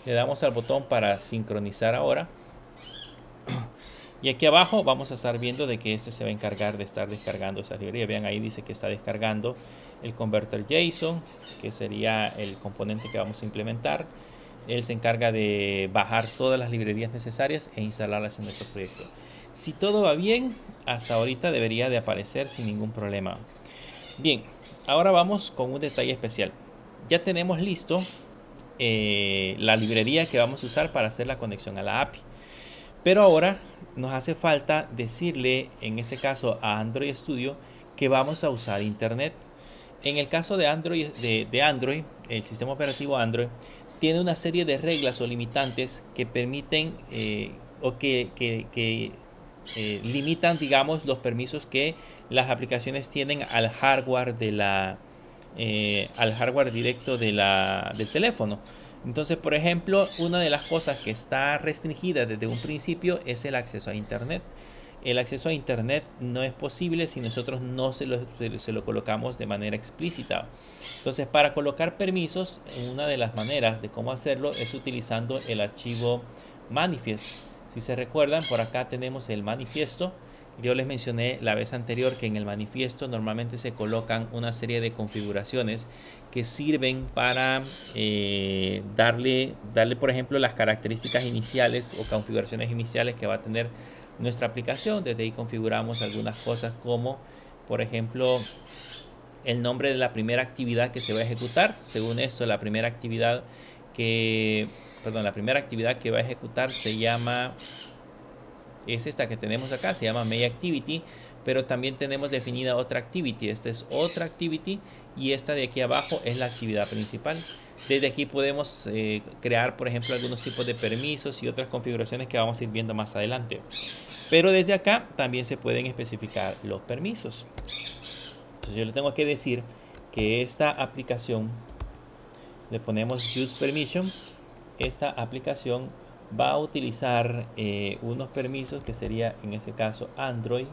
Le damos al botón para sincronizar ahora. Y aquí abajo vamos a estar viendo de que este se va a encargar de estar descargando esa librería. Vean, ahí dice que está descargando el converter JSON, que sería el componente que vamos a implementar. Él se encarga de bajar todas las librerías necesarias e instalarlas en nuestro proyecto. Si todo va bien, hasta ahorita debería de aparecer sin ningún problema. Bien, ahora vamos con un detalle especial. Ya tenemos listo la librería que vamos a usar para hacer la conexión a la API. Pero ahora nos hace falta decirle, en este caso a Android Studio, que vamos a usar Internet. En el caso de Android, Android, el sistema operativo Android tiene una serie de reglas o limitantes que permiten o que limitan, digamos, los permisos que las aplicaciones tienen al hardware de la al hardware directo del teléfono. Entonces, por ejemplo, una de las cosas que está restringida desde un principio es el acceso a Internet. El acceso a Internet no es posible si nosotros no se lo colocamos de manera explícita. Entonces, para colocar permisos, una de las maneras de cómo hacerlo es utilizando el archivo manifest. Si se recuerdan, por acá tenemos el manifiesto. Yo les mencioné la vez anterior que en el manifiesto normalmente se colocan una serie de configuraciones que sirven para darle, por ejemplo, las características iniciales o configuraciones iniciales que va a tener nuestra aplicación. Desde ahí configuramos algunas cosas como, por ejemplo, el nombre de la primera actividad que se va a ejecutar. Según esto, la primera actividad que va a ejecutar se llama, es esta que tenemos acá, se llama May Activity, pero también tenemos definida otra activity. Esta es otra activity y esta de aquí abajo es la actividad principal. Desde aquí podemos crear, por ejemplo, algunos tipos de permisos y otras configuraciones que vamos a ir viendo más adelante. Pero desde acá también se pueden especificar los permisos. Entonces yo le tengo que decir que esta aplicación, le ponemos Use Permission, esta aplicación va a utilizar unos permisos que sería en ese caso Android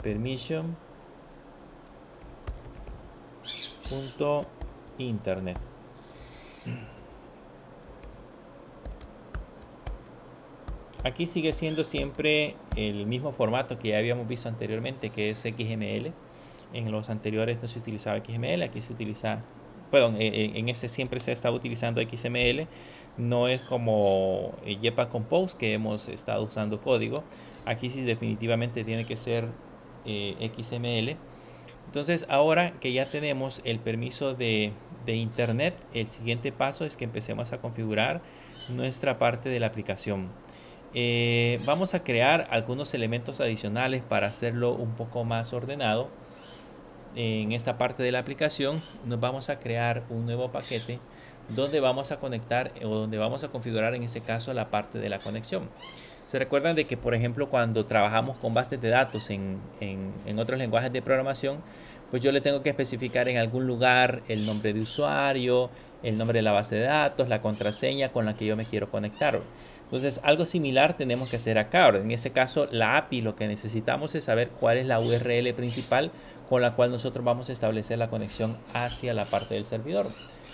permission internet. Aquí sigue siendo siempre el mismo formato que ya habíamos visto anteriormente, que es XML. En los anteriores no se utilizaba XML, aquí se utiliza, perdón, en este siempre se está utilizando XML. No es como Jetpack Compose, que hemos estado usando código. Aquí sí definitivamente tiene que ser XML. Entonces, ahora que ya tenemos el permiso de internet, el siguiente paso es que empecemos a configurar nuestra parte de la aplicación. Vamos a crear algunos elementos adicionales para hacerlo un poco más ordenado. En esta parte de la aplicación nos vamos a crear un nuevo paquete donde vamos a conectar o donde vamos a configurar en este caso la parte de la conexión. Se recuerdan de que, por ejemplo, cuando trabajamos con bases de datos en otros lenguajes de programación, pues yo le tengo que especificar en algún lugar el nombre de usuario, el nombre de la base de datos, la contraseña con la que yo me quiero conectar. Entonces, algo similar tenemos que hacer acá. Ahora, en este caso, la API, lo que necesitamos es saber cuál es la URL principal con la cual nosotros vamos a establecer la conexión hacia la parte del servidor.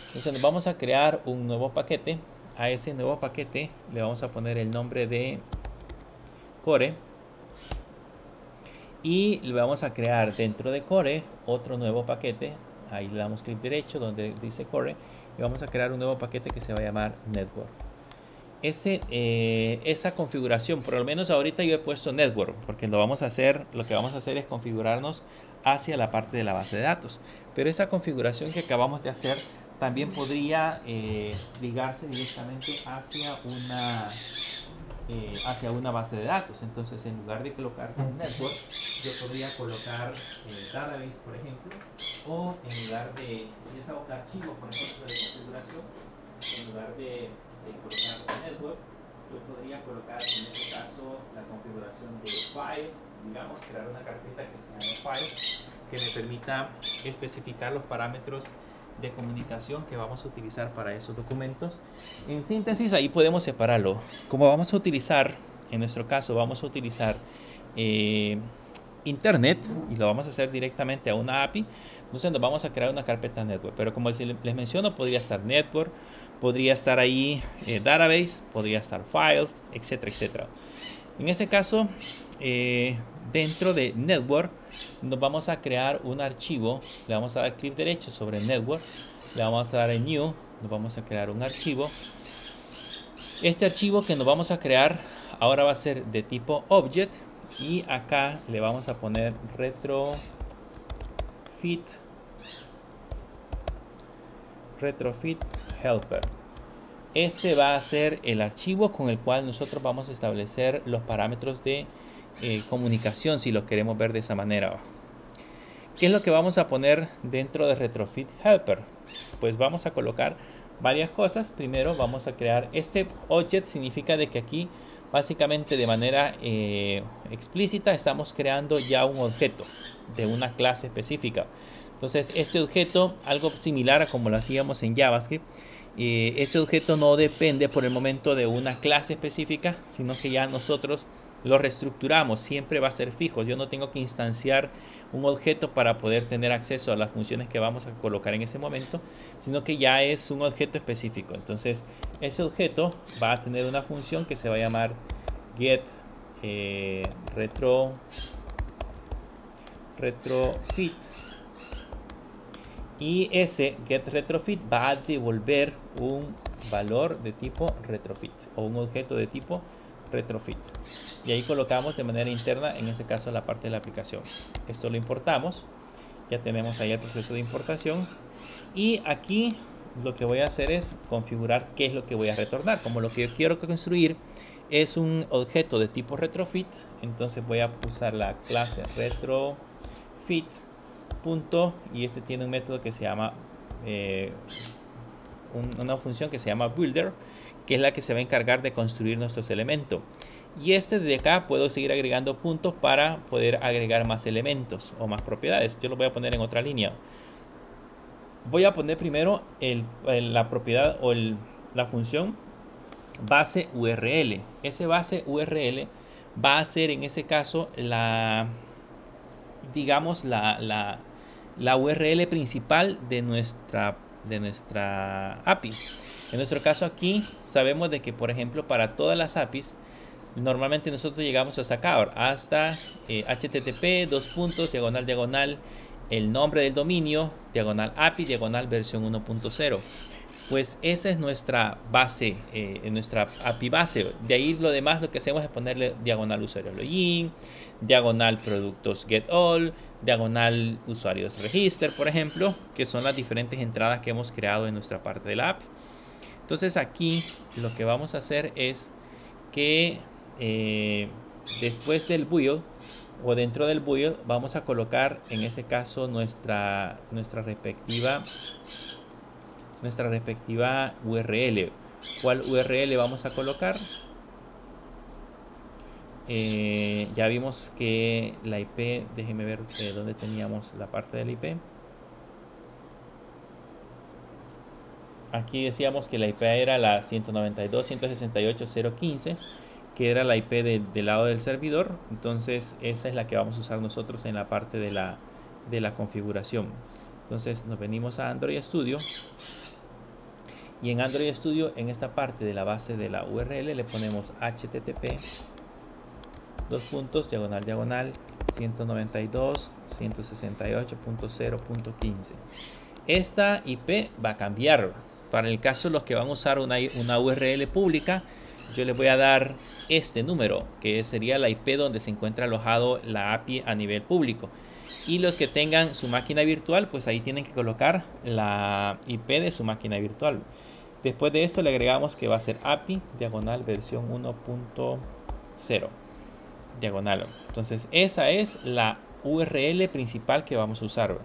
Entonces, nos vamos a crear un nuevo paquete. A ese nuevo paquete le vamos a poner el nombre de Core y le vamos a crear dentro de Core otro nuevo paquete. Ahí le damos clic derecho donde dice Core y vamos a crear un nuevo paquete que se va a llamar Network. Esa configuración, por lo menos ahorita yo he puesto Network porque lo que vamos a hacer es configurarnos hacia la parte de la base de datos, pero esa configuración que acabamos de hacer también podría ligarse directamente hacia una base de datos. Entonces, en lugar de colocar un network, yo podría colocar database, por ejemplo, o en lugar de, si es un archivo, por ejemplo, de configuración, en lugar de colocar un network, yo podría colocar en este caso la configuración de file, digamos, crear una carpeta que se llame file, que me permita especificar los parámetros de comunicación que vamos a utilizar para esos documentos. En síntesis, ahí podemos separarlo. Como vamos a utilizar, en nuestro caso, vamos a utilizar Internet y lo vamos a hacer directamente a una API. Entonces nos vamos a crear una carpeta network, pero como les menciono, podría estar network, podría estar ahí database, podría estar file, etcétera, etcétera. En ese caso, dentro de network nos vamos a crear un archivo. Le vamos a dar clic derecho sobre network, le vamos a dar en new, nos vamos a crear un archivo. Este archivo que nos vamos a crear ahora va a ser de tipo object y acá le vamos a poner retrofit helper. Este va a ser el archivo con el cual nosotros vamos a establecer los parámetros de comunicación, si lo queremos ver de esa manera. ¿Qué es lo que vamos a poner dentro de retrofit helper? Pues vamos a colocar varias cosas. Primero vamos a crear este object, significa de que aquí básicamente de manera explícita estamos creando ya un objeto de una clase específica. Entonces este objeto, algo similar a como lo hacíamos en JavaScript, este objeto no depende por el momento de una clase específica, sino que ya nosotros lo reestructuramos, siempre va a ser fijo. Yo no tengo que instanciar un objeto para poder tener acceso a las funciones que vamos a colocar en ese momento, sino que ya es un objeto específico. Entonces ese objeto va a tener una función que se va a llamar get retrofit, y ese get retrofit va a devolver un valor de tipo retrofit o un objeto de tipo retrofit, y ahí colocamos de manera interna, en este caso, la parte de la aplicación. Esto lo importamos, ya tenemos ahí el proceso de importación, y aquí lo que voy a hacer es configurar qué es lo que voy a retornar. Como lo que yo quiero construir es un objeto de tipo retrofit, entonces voy a usar la clase retrofit punto, y este tiene un método que se llama una función que se llama builder, que es la que se va a encargar de construir nuestros elementos. Y este de acá puedo seguir agregando puntos para poder agregar más elementos o más propiedades. Yo lo voy a poner en otra línea. Voy a poner primero la propiedad o la función base URL. Ese base URL va a ser en ese caso digamos la URL principal de nuestra API. En nuestro caso aquí sabemos de que, por ejemplo, para todas las APIs normalmente nosotros llegamos hasta acá, hasta http diagonal el nombre del dominio diagonal API diagonal versión 1.0. pues esa es nuestra base, nuestra API base. De ahí lo demás lo que hacemos es ponerle diagonal usuario login, diagonal productos get all, diagonal usuarios register, por ejemplo, que son las diferentes entradas que hemos creado en nuestra parte de la API. Entonces aquí lo que vamos a hacer es que después del build o dentro del build vamos a colocar en ese caso nuestra respectiva URL. ¿Cuál URL vamos a colocar? Ya vimos que la IP, déjenme ver dónde teníamos la parte del IP. Aquí decíamos que la IP era la 192.168.0.15, que era la IP del lado del servidor. Entonces esa es la que vamos a usar nosotros en la parte de la configuración. Entonces nos venimos a Android Studio, y en Android Studio, en esta parte de la base de la URL, le ponemos http diagonal 192.168.0.15. esta IP va a cambiar. Para el caso de los que van a usar una URL pública, yo les voy a dar este número, que sería la IP donde se encuentra alojado la API a nivel público. Y los que tengan su máquina virtual, pues ahí tienen que colocar la IP de su máquina virtual. Después de esto le agregamos que va a ser API diagonal versión 1.0 diagonal. Entonces esa es la URL principal que vamos a usar.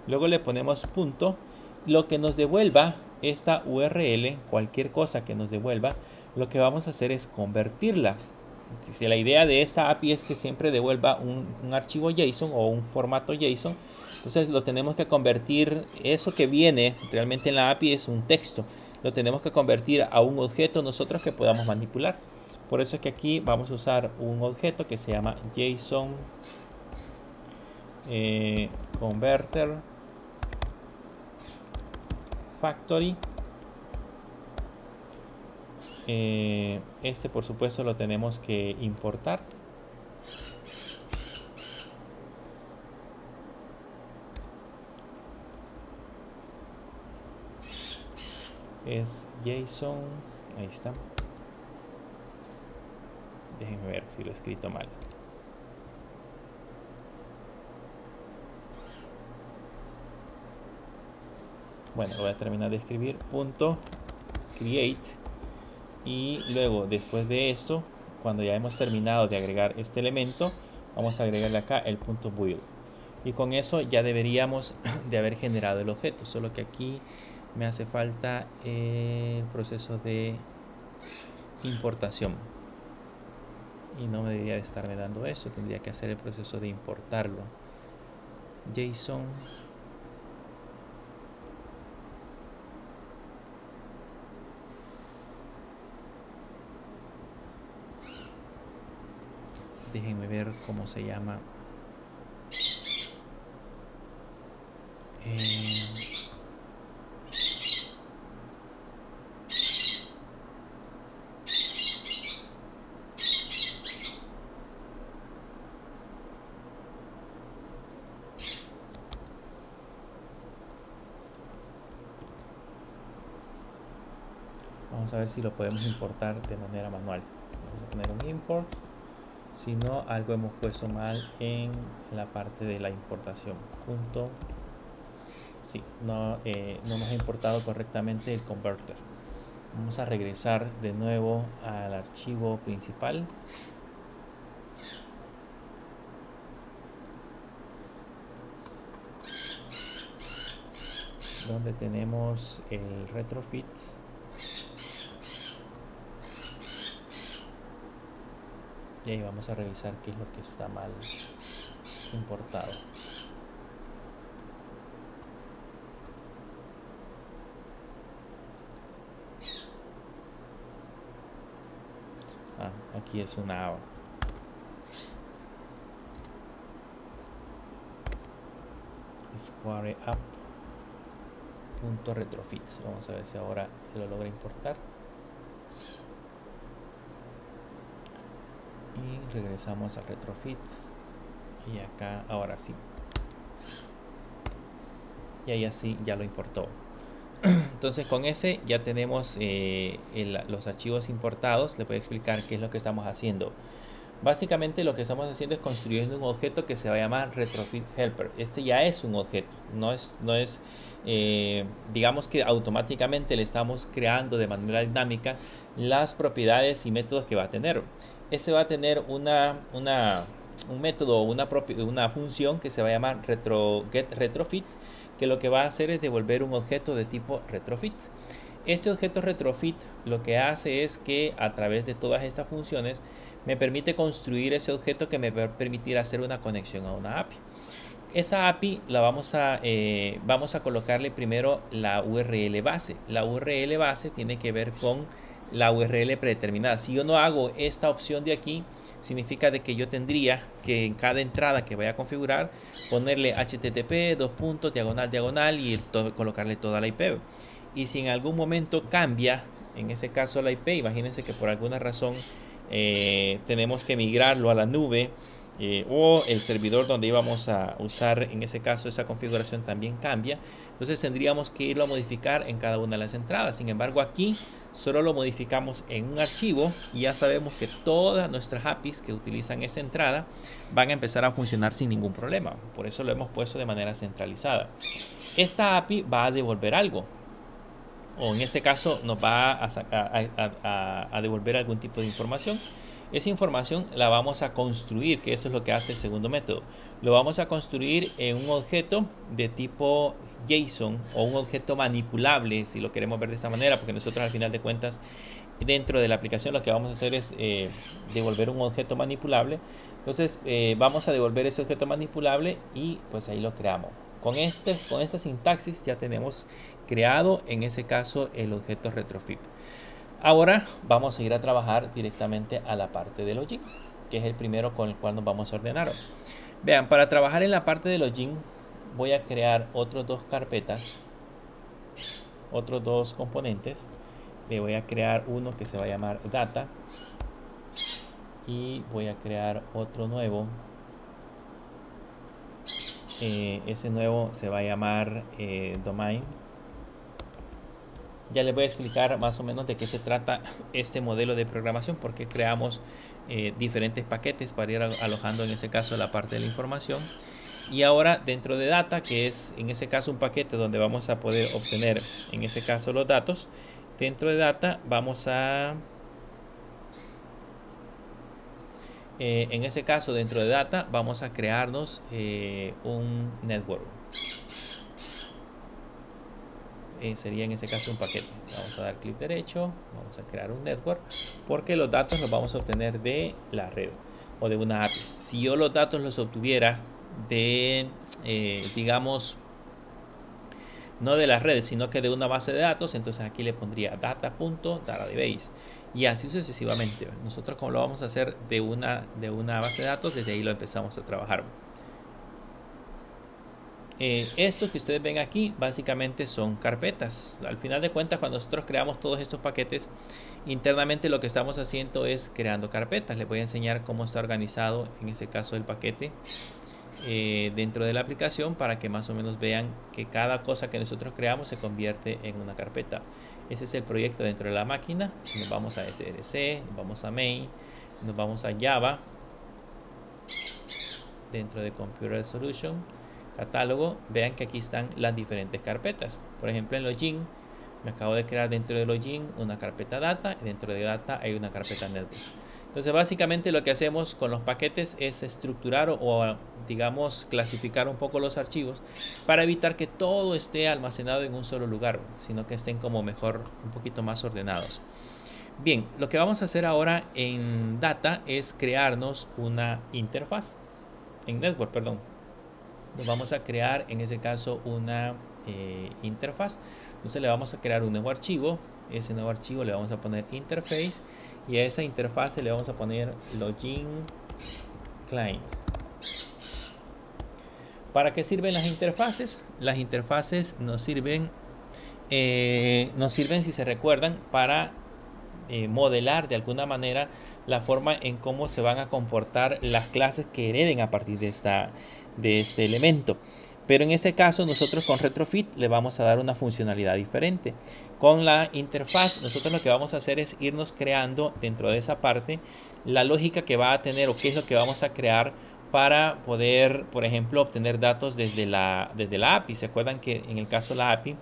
Luego le ponemos punto. Lo que nos devuelva esta URL, cualquier cosa que nos devuelva, lo que vamos a hacer es convertirla. Si la idea de esta API es que siempre devuelva un archivo JSON o un formato JSON, entonces lo tenemos que convertir. Eso que viene realmente en la API es un texto, lo tenemos que convertir a un objeto nosotros que podamos manipular. Por eso es que aquí vamos a usar un objeto que se llama JSON Converter Factory. Este por supuesto lo tenemos que importar. Es JSON, ahí está. Déjenme ver si lo he escrito mal. Bueno, lo voy a terminar de escribir. Punto create. Y luego, después de esto, cuando ya hemos terminado de agregar este elemento, vamos a agregarle acá el punto build. Y con eso ya deberíamos de haber generado el objeto. Solo que aquí me hace falta el proceso de importación. y no me debería de estarme dando eso. Tendría que hacer el proceso de importarlo. JSON. Déjenme ver cómo se llama. Vamos a ver si lo podemos importar de manera manual. Vamos a poner un import. Si no, algo hemos puesto mal en la parte de la importación. Punto. Sí, no hemos importado correctamente el converter. Vamos a regresar de nuevo al archivo principal. Donde tenemos el retrofit. Y ahí vamos a revisar qué es lo que está mal importado. Aquí es una ABA. Square Up .retrofit. Vamos a ver si ahora lo logra importar. Y regresamos al retrofit. Y acá ahora sí. Y ahí así ya lo importó. Entonces con ese ya tenemos los archivos importados. Le voy a explicar qué es lo que estamos haciendo. Básicamente lo que estamos haciendo es construyendo un objeto que se va a llamar retrofit helper. Este ya es un objeto, no es digamos que automáticamente le estamos creando de manera dinámica las propiedades y métodos que va a tener. Este va a tener un método, una función que se va a llamar getRetrofit, que lo que va a hacer es devolver un objeto de tipo retrofit. Este objeto retrofit lo que hace es que a través de todas estas funciones me permite construir ese objeto que me va a permitir hacer una conexión a una API. Esa API la vamos a colocarle primero la URL base. La URL base tiene que ver con la URL predeterminada. Si yo no hago esta opción de aquí, significa de que yo tendría que en cada entrada que vaya a configurar ponerle http // y colocarle toda la IP. Y si en algún momento cambia, en ese caso la IP, imagínense que por alguna razón tenemos que migrarlo a la nube o el servidor donde íbamos a usar, en ese caso esa configuración también cambia, entonces tendríamos que irlo a modificar en cada una de las entradas. Sin embargo, aquí solo lo modificamos en un archivo y ya sabemos que todas nuestras APIs que utilizan esa entrada van a empezar a funcionar sin ningún problema. Por eso lo hemos puesto de manera centralizada. Esta API va a devolver algo, o en este caso nos va a devolver algún tipo de información. Esa información la vamos a construir, que eso es lo que hace el segundo método. Lo vamos a construir en un objeto de tipo JSON o un objeto manipulable, si lo queremos ver de esta manera, porque nosotros al final de cuentas dentro de la aplicación lo que vamos a hacer es devolver un objeto manipulable. Entonces vamos a devolver ese objeto manipulable y pues ahí lo creamos. Con esta sintaxis ya tenemos creado en ese caso el objeto retrofit. Ahora vamos a ir a trabajar directamente a la parte de login, que es el primero con el cual nos vamos a ordenar. Vean, para trabajar en la parte de login voy a crear otros dos carpetas, otros dos componentes. Le voy a crear uno que se va a llamar data y voy a crear otro nuevo. Ese nuevo se va a llamar domain. Ya les voy a explicar más o menos de qué se trata este modelo de programación, porque creamos diferentes paquetes para ir alojando en ese caso la parte de la información. Y ahora dentro de data, que es en ese caso un paquete donde vamos a poder obtener en ese caso los datos, dentro de data vamos a en ese caso dentro de data vamos a crearnos un network. sería en ese caso un paquete. Vamos a dar clic derecho, vamos a crear un network, porque los datos los vamos a obtener de la red o de una API. Si yo los datos los obtuviera de, digamos, no de las redes, sino que de una base de datos, entonces aquí le pondría data.database y así sucesivamente. Nosotros, como lo vamos a hacer de una base de datos, desde ahí lo empezamos a trabajar. Estos que ustedes ven aquí básicamente son carpetas. Al final de cuentas, cuando nosotros creamos todos estos paquetes, internamente lo que estamos haciendo es creando carpetas. Les voy a enseñar cómo está organizado en este caso el paquete dentro de la aplicación, para que más o menos vean que cada cosa que nosotros creamos se convierte en una carpeta. Ese es el proyecto dentro de la máquina. Nos vamos a SRC, nos vamos a Main, nos vamos a Java, dentro de Computer Solution, catálogo. Vean que aquí están las diferentes carpetas. Por ejemplo, en Login me acabo de crear dentro de Login una carpeta data, y dentro de data hay una carpeta network. Entonces básicamente lo que hacemos con los paquetes es estructurar o digamos clasificar un poco los archivos para evitar que todo esté almacenado en un solo lugar, sino que estén como mejor, un poquito más ordenados. Bien, lo que vamos a hacer ahora en data es crearnos una interfaz, en network, perdón. Nos vamos a crear en ese caso una interfaz. Entonces le vamos a crear un nuevo archivo. Ese nuevo archivo le vamos a poner interface, y a esa interfaz le vamos a poner login client. ¿Para qué sirven las interfaces? Las interfaces nos sirven si se recuerdan, para modelar de alguna manera la forma en cómo se van a comportar las clases que hereden a partir de este elemento. Pero en ese caso nosotros con Retrofit le vamos a dar una funcionalidad diferente. Con la interfaz nosotros lo que vamos a hacer es irnos creando dentro de esa parte la lógica que va a tener, o qué es lo que vamos a crear para poder, por ejemplo, obtener datos desde la API. ¿Se acuerdan que en el caso de la API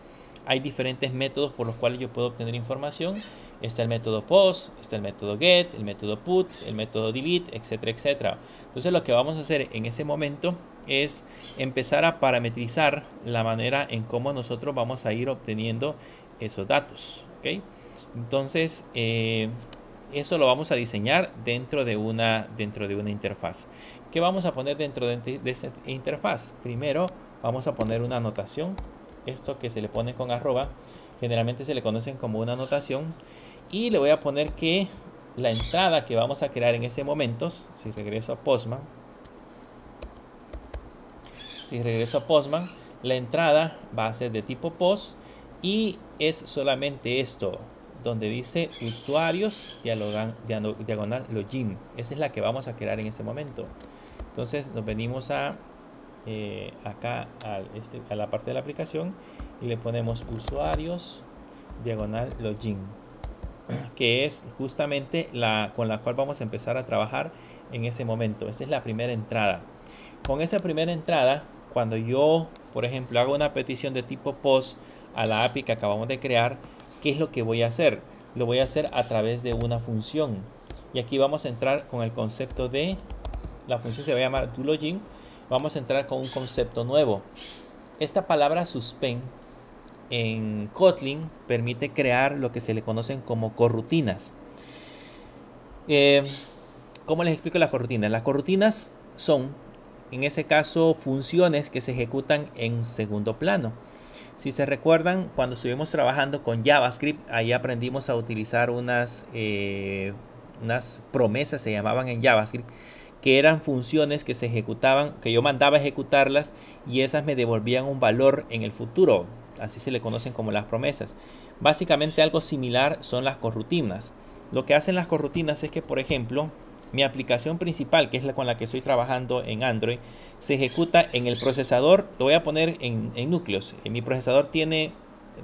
hay diferentes métodos por los cuales yo puedo obtener información? Está el método post, está el método get, el método put, el método delete, etcétera, etcétera. Entonces lo que vamos a hacer en ese momento es empezar a parametrizar la manera en cómo nosotros vamos a ir obteniendo esos datos, ¿okay? Entonces eso lo vamos a diseñar dentro de una interfaz. ¿Qué vamos a poner dentro de esta interfaz? Primero vamos a poner una anotación. Esto que se le pone con arroba generalmente se le conocen como una anotación, y le voy a poner que la entrada que vamos a crear en ese momento, si regreso a Postman, la entrada va a ser de tipo post, y es solamente esto donde dice usuarios diagonal login. Esa es la que vamos a crear en este momento. Entonces nos venimos acá a la parte de la aplicación y le ponemos usuarios diagonal login, que es justamente con la cual vamos a empezar a trabajar en ese momento. Esa es la primera entrada. Con esa primera entrada, cuando yo, por ejemplo, hago una petición de tipo post a la API que acabamos de crear, ¿qué es lo que voy a hacer? Lo voy a hacer a través de una función. Y aquí vamos a entrar con el concepto de, la función se va a llamar doLogin. Vamos a entrar con un concepto nuevo. Esta palabra suspend en Kotlin permite crear lo que se le conocen como corrutinas. ¿Cómo les explico las corrutinas? Las corrutinas son, en ese caso, funciones que se ejecutan en segundo plano. Si se recuerdan, cuando estuvimos trabajando con JavaScript, ahí aprendimos a utilizar unas promesas, se llamaban en JavaScript, que eran funciones que se ejecutaban, que yo mandaba a ejecutarlas, y esas me devolvían un valor en el futuro. Así se le conocen como las promesas. Básicamente algo similar son las corrutinas. Lo que hacen las corrutinas es que, por ejemplo, mi aplicación principal, que es la con la que estoy trabajando en Android, se ejecuta en el procesador. Lo voy a poner en núcleos. Mi procesador tiene,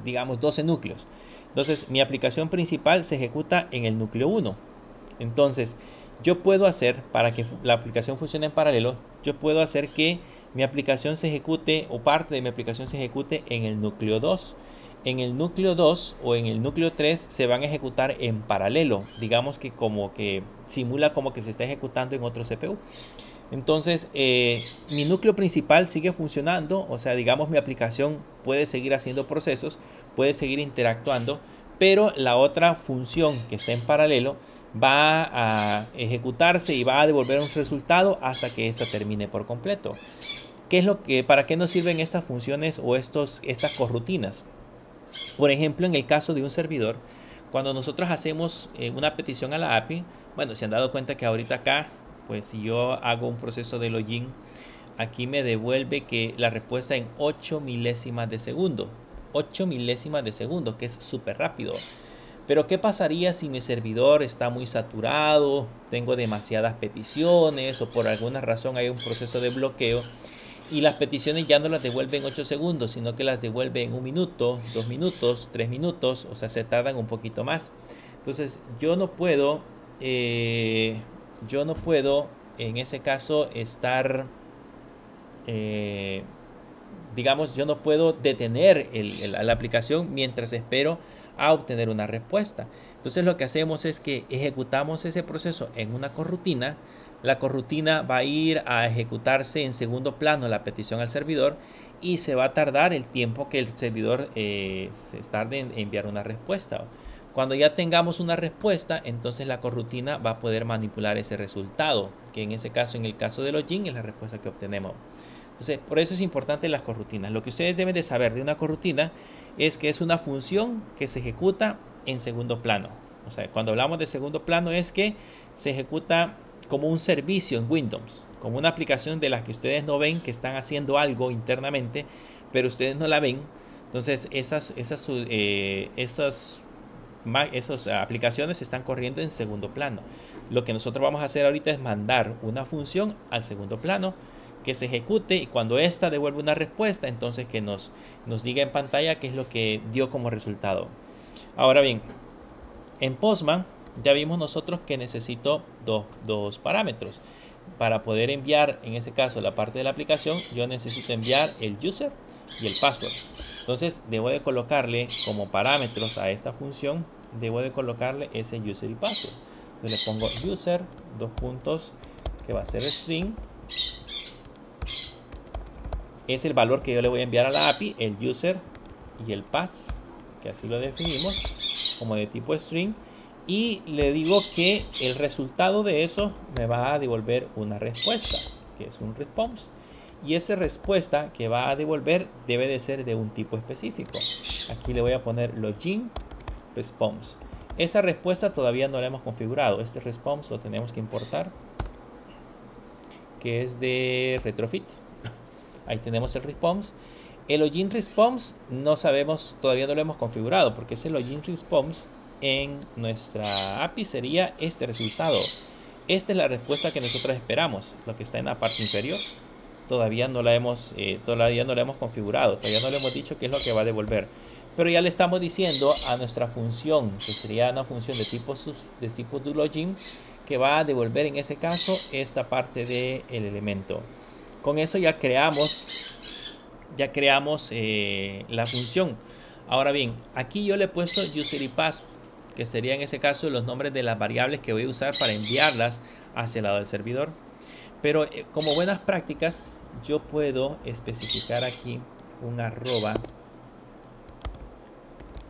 digamos, 12 núcleos. Entonces mi aplicación principal se ejecuta en el núcleo 1. Entonces yo puedo hacer, para que la aplicación funcione en paralelo, yo puedo hacer que mi aplicación se ejecute, o parte de mi aplicación se ejecute en el núcleo 2. En el núcleo 2 o en el núcleo 3 se van a ejecutar en paralelo. Digamos que como que simula como que se está ejecutando en otro CPU. Entonces, mi núcleo principal sigue funcionando, o sea, digamos, mi aplicación puede seguir haciendo procesos, puede seguir interactuando, pero la otra función que está en paralelo va a ejecutarse y va a devolver un resultado hasta que ésta termine por completo. ¿Para qué nos sirven estas funciones o estas corrutinas? Por ejemplo, en el caso de un servidor, cuando nosotros hacemos una petición a la API, bueno, se han dado cuenta que ahorita acá, pues si yo hago un proceso de login, aquí me devuelve que la respuesta en 8 milésimas de segundo. 8 milésimas de segundo, que es súper rápido. Pero ¿qué pasaría si mi servidor está muy saturado, tengo demasiadas peticiones o por alguna razón hay un proceso de bloqueo y las peticiones ya no las devuelve en 8 segundos, sino que las devuelve en 1 minuto, 2 minutos, 3 minutos, o sea, se tardan un poquito más? Entonces, yo no puedo en ese caso estar, digamos, yo no puedo detener la aplicación mientras espero a obtener una respuesta. Entonces lo que hacemos es que ejecutamos ese proceso en una corrutina. La corrutina va a ir a ejecutarse en segundo plano la petición al servidor y se va a tardar el tiempo que el servidor se tarde en enviar una respuesta. Cuando ya tengamos una respuesta, entonces la corrutina va a poder manipular ese resultado, que en ese caso, en el caso de login, es la respuesta que obtenemos. Entonces, por eso es importante las corrutinas. Lo que ustedes deben de saber de una corrutina es que es una función que se ejecuta en segundo plano. O sea, cuando hablamos de segundo plano es que se ejecuta como un servicio en Windows, como una aplicación de las que ustedes no ven, que están haciendo algo internamente, pero ustedes no la ven. Entonces, esas aplicaciones están corriendo en segundo plano. Lo que nosotros vamos a hacer ahorita es mandar una función al segundo plano que se ejecute, y cuando ésta devuelve una respuesta, entonces que nos diga en pantalla qué es lo que dio como resultado. Ahora bien, en Postman ya vimos nosotros que necesito dos parámetros. Para poder enviar, en este caso, la parte de la aplicación, yo necesito enviar el user y el password. Entonces debo de colocarle como parámetros a esta función, debo de colocarle ese user y password. Entonces le pongo user, dos puntos, que va a ser string. Es el valor que yo le voy a enviar a la API, el user y el pass, que así lo definimos como de tipo string, y le digo que el resultado de eso me va a devolver una respuesta, que es un response, y esa respuesta que va a devolver debe de ser de un tipo específico. Aquí le voy a poner login response. Esa respuesta todavía no la hemos configurado. Este response lo tenemos que importar, que es de retrofit. Ahí tenemos el response. El login response no sabemos, todavía no lo hemos configurado, porque ese login response en nuestra API sería este resultado. Esta es la respuesta que nosotros esperamos, lo que está en la parte inferior. Todavía no la hemos configurado, todavía no le hemos dicho qué es lo que va a devolver. Pero ya le estamos diciendo a nuestra función, que sería una función de tipo doLogin, que va a devolver en ese caso esta parte del elemento. Con eso ya creamos la función. Ahora bien, aquí yo le he puesto user y password, que sería en ese caso los nombres de las variables que voy a usar para enviarlas hacia el lado del servidor. Pero como buenas prácticas, yo puedo especificar aquí un arroba,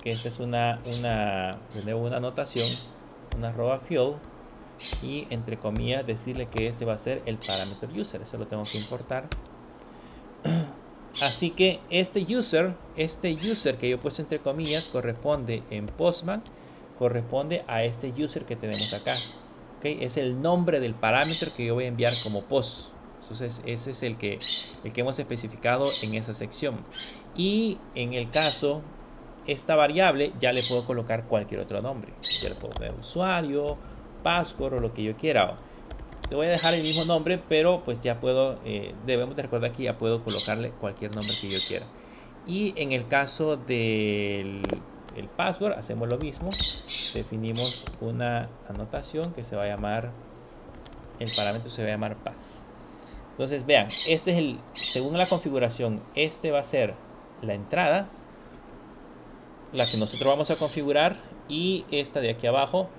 que esta es una anotación, un arroba field, y entre comillas decirle que este va a ser el parámetro user. Eso lo tengo que importar. Así que este user que yo he puesto entre comillas corresponde en Postman, corresponde a este user que tenemos acá. ¿Okay? Es el nombre del parámetro que yo voy a enviar como post. Entonces ese es el que hemos especificado en esa sección. Y en el caso, esta variable ya le puedo colocar cualquier otro nombre. Ya le puedo poner usuario, password o lo que yo quiera. Le voy a dejar el mismo nombre, pero pues ya puedo, debemos de recordar que ya puedo colocarle cualquier nombre que yo quiera. Y en el caso del password hacemos lo mismo. Definimos una anotación que se va a llamar, el parámetro se va a llamar pass. Entonces vean, este es según la configuración, este va a ser la entrada, la que nosotros vamos a configurar, y esta de aquí abajo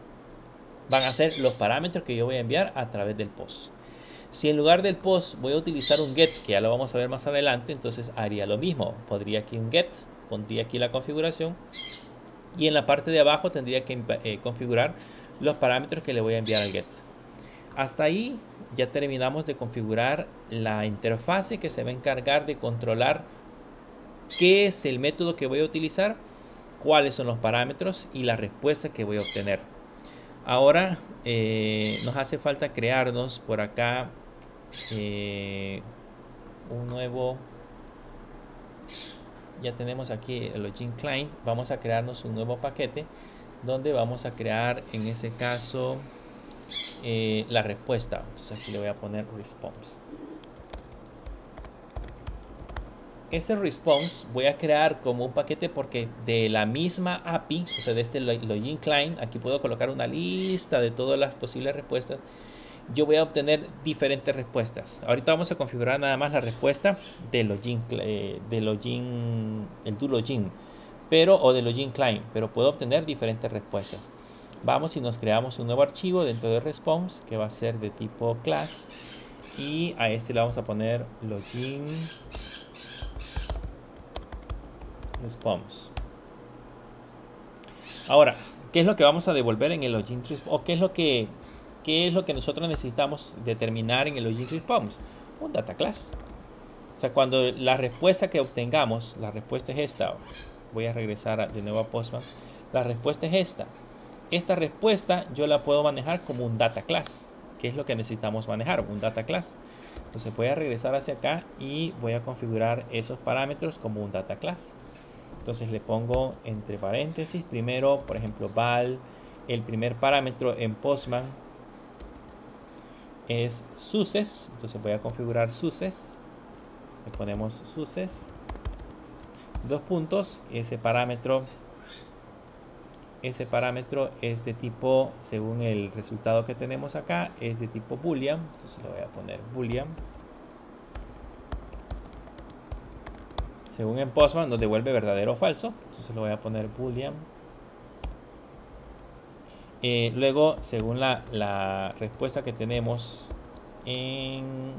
van a ser los parámetros que yo voy a enviar a través del post. Si en lugar del post voy a utilizar un get, que ya lo vamos a ver más adelante, entonces haría lo mismo. Pondría aquí un get, pondría aquí la configuración y en la parte de abajo tendría que configurar los parámetros que le voy a enviar al get. Hasta ahí ya terminamos de configurar la interfase que se va a encargar de controlar qué es el método que voy a utilizar, cuáles son los parámetros y la respuesta que voy a obtener. Ahora nos hace falta crearnos por acá un nuevo. Ya tenemos aquí el login client. Vamos a crearnos un nuevo paquete donde vamos a crear en ese caso la respuesta. Entonces aquí le voy a poner response. Ese response voy a crear como un paquete porque de la misma API, o sea, de este login client, aquí puedo colocar una lista de todas las posibles respuestas. Yo voy a obtener diferentes respuestas. Ahorita vamos a configurar nada más la respuesta del login, el do login, o del login client, pero puedo obtener diferentes respuestas. Vamos y nos creamos un nuevo archivo dentro de response que va a ser de tipo class y a este le vamos a poner login response. Ahora, ¿qué es lo que vamos a devolver en el login response? ¿O qué es lo que nosotros necesitamos determinar en el login response? Un data class. O sea, cuando la respuesta que obtengamos, la respuesta es esta. Voy a regresar de nuevo a Postman. La respuesta es esta. Esta respuesta yo la puedo manejar como un data class. ¿Qué es lo que necesitamos manejar? Un data class. Entonces voy a regresar hacia acá y voy a configurar esos parámetros como un data class. Entonces le pongo entre paréntesis primero, por ejemplo, val. El primer parámetro en Postman es success. Entonces voy a configurar success. Le ponemos success. Dos puntos. Ese parámetro es de tipo, según el resultado que tenemos acá, es de tipo boolean. Entonces lo voy a poner boolean. Según en Postman nos devuelve verdadero o falso. Entonces lo voy a poner boolean. Luego, según la respuesta que tenemos en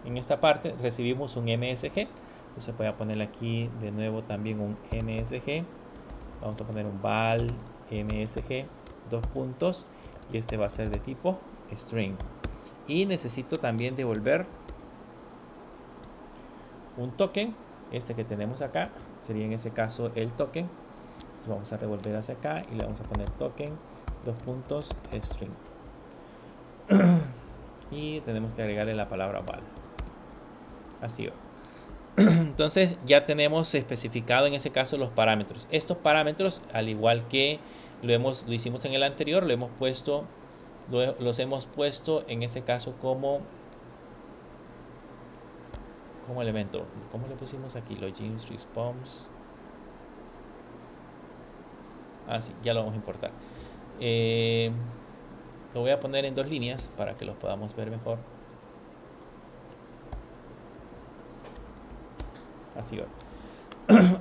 esta parte, recibimos un MSG. Entonces voy a poner aquí de nuevo también un MSG. Vamos a poner un val MSG, dos puntos. Y este va a ser de tipo string. Y necesito también devolver un token. Este que tenemos acá sería en ese caso el token. Entonces vamos a revolver hacia acá y le vamos a poner token, dos puntos, string. Y tenemos que agregarle la palabra val. Así va. Entonces ya tenemos especificado en ese caso los parámetros. Estos parámetros, al igual que lo hicimos en el anterior, los hemos puesto en ese caso como elemento. ¿Cómo le pusimos aquí? Login response. Sí, ya lo vamos a importar. Lo voy a poner en dos líneas para que los podamos ver mejor. Así va.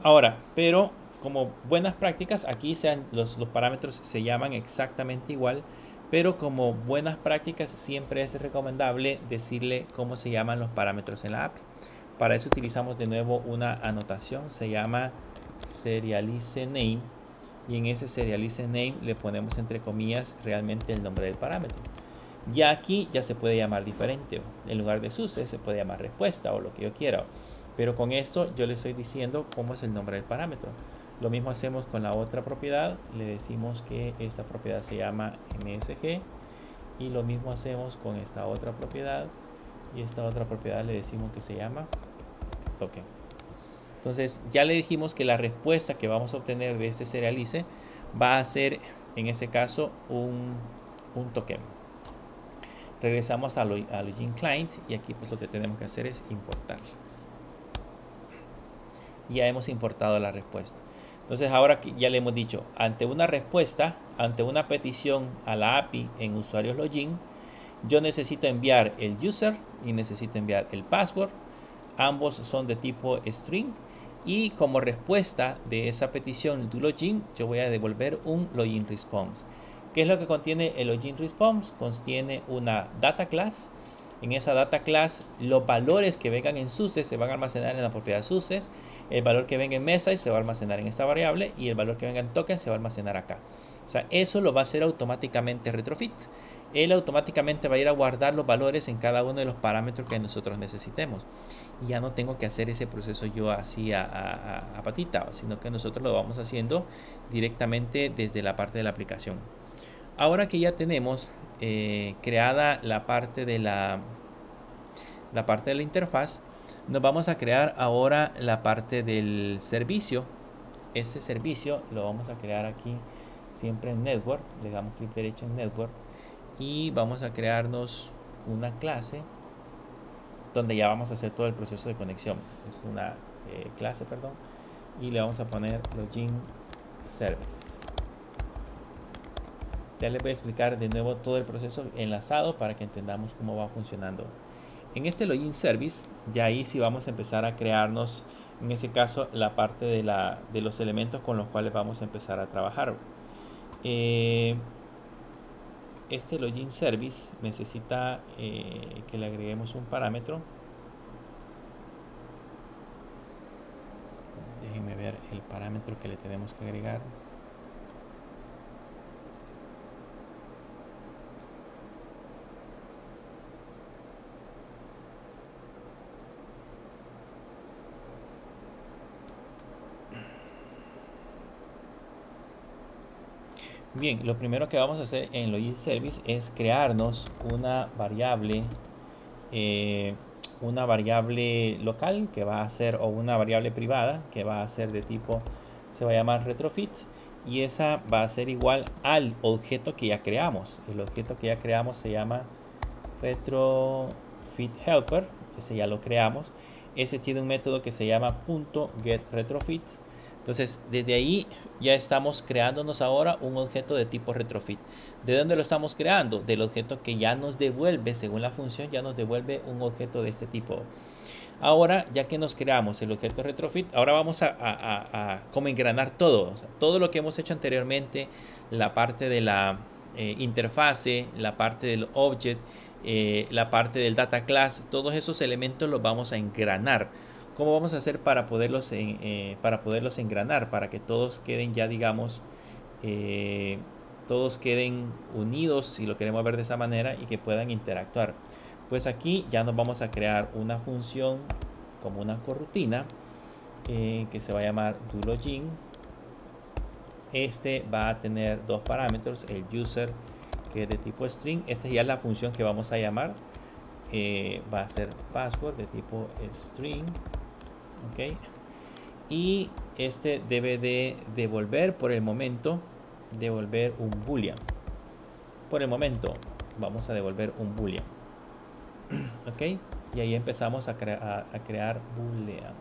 Ahora, pero como buenas prácticas, aquí los parámetros se llaman exactamente igual, pero como buenas prácticas siempre es recomendable decirle cómo se llaman los parámetros en la API. Para eso utilizamos de nuevo una anotación, se llama serialize name, y en ese serialize name le ponemos entre comillas realmente el nombre del parámetro. Ya aquí ya se puede llamar diferente, en lugar de success se puede llamar respuesta o lo que yo quiera, pero con esto yo le estoy diciendo cómo es el nombre del parámetro. Lo mismo hacemos con la otra propiedad, le decimos que esta propiedad se llama MSG, y lo mismo hacemos con esta otra propiedad, y esta otra propiedad le decimos que se llama token. Entonces ya le dijimos que la respuesta que vamos a obtener de este serialize va a ser en ese caso un token. Regresamos a login client y aquí pues lo que tenemos que hacer es importar. Ya hemos importado la respuesta. Entonces ahora ya le hemos dicho, ante una respuesta, ante una petición a la API en usuarios login, yo necesito enviar el user y necesito enviar el password. Ambos son de tipo string y como respuesta de esa petición do login yo voy a devolver un login response. ¿Qué es lo que contiene el login response? Contiene una data class En esa data class, los valores que vengan en SUSE se van a almacenar en la propiedad SUSE. El valor que venga en message se va a almacenar en esta variable y el valor que venga en token se va a almacenar acá. O sea, eso lo va a hacer automáticamente Retrofit. Él automáticamente va a ir a guardar los valores en cada uno de los parámetros que nosotros necesitemos. Y ya no tengo que hacer ese proceso yo así a patita, sino que nosotros lo vamos haciendo directamente desde la parte de la aplicación. Ahora que ya tenemos creada la parte de la interfaz, nos vamos a crear ahora la parte del servicio. Ese servicio lo vamos a crear aquí siempre en Network. Le damos clic derecho en Network y vamos a crearnos una clase donde ya vamos a hacer todo el proceso de conexión. Es una clase, perdón, y le vamos a poner login service. Ya les voy a explicar de nuevo todo el proceso enlazado para que entendamos cómo va funcionando. En este login service, ya ahí sí vamos a empezar a crearnos, en ese caso, la parte de los elementos con los cuales vamos a empezar a trabajar. Este login service necesita que le agreguemos un parámetro. Déjenme ver el parámetro que le tenemos que agregar. Bien, lo primero que vamos a hacer en login service es crearnos una variable local que va a ser, o una variable privada que va a ser de tipo, se va a llamar retrofit, y esa va a ser igual al objeto que ya creamos. El objeto que ya creamos se llama retrofit helper, ese ya lo creamos. Ese tiene un método que se llama .getRetrofit. Entonces, desde ahí ya estamos creándonos ahora un objeto de tipo retrofit. ¿De dónde lo estamos creando? Del objeto que ya nos devuelve, según la función, ya nos devuelve un objeto de este tipo. Ahora, ya que nos creamos el objeto retrofit, ahora vamos a como engranar todo. O sea, todo lo que hemos hecho anteriormente, la parte de la interfase, la parte del object, la parte del data class, todos esos elementos los vamos a engranar. ¿Cómo vamos a hacer para poderlos engranar? Para que todos queden ya, digamos, todos queden unidos, si lo queremos ver de esa manera, y que puedan interactuar. Pues aquí ya nos vamos a crear una función como una corrutina que se va a llamar doLogin. Este va a tener dos parámetros, el user, que es de tipo string. Esta ya es la función que vamos a llamar. Va a ser password de tipo string. Ok, y este debe de devolver por el momento, devolver un boolean. Por el momento vamos a devolver un boolean. Ok, y ahí empezamos a crear boolean.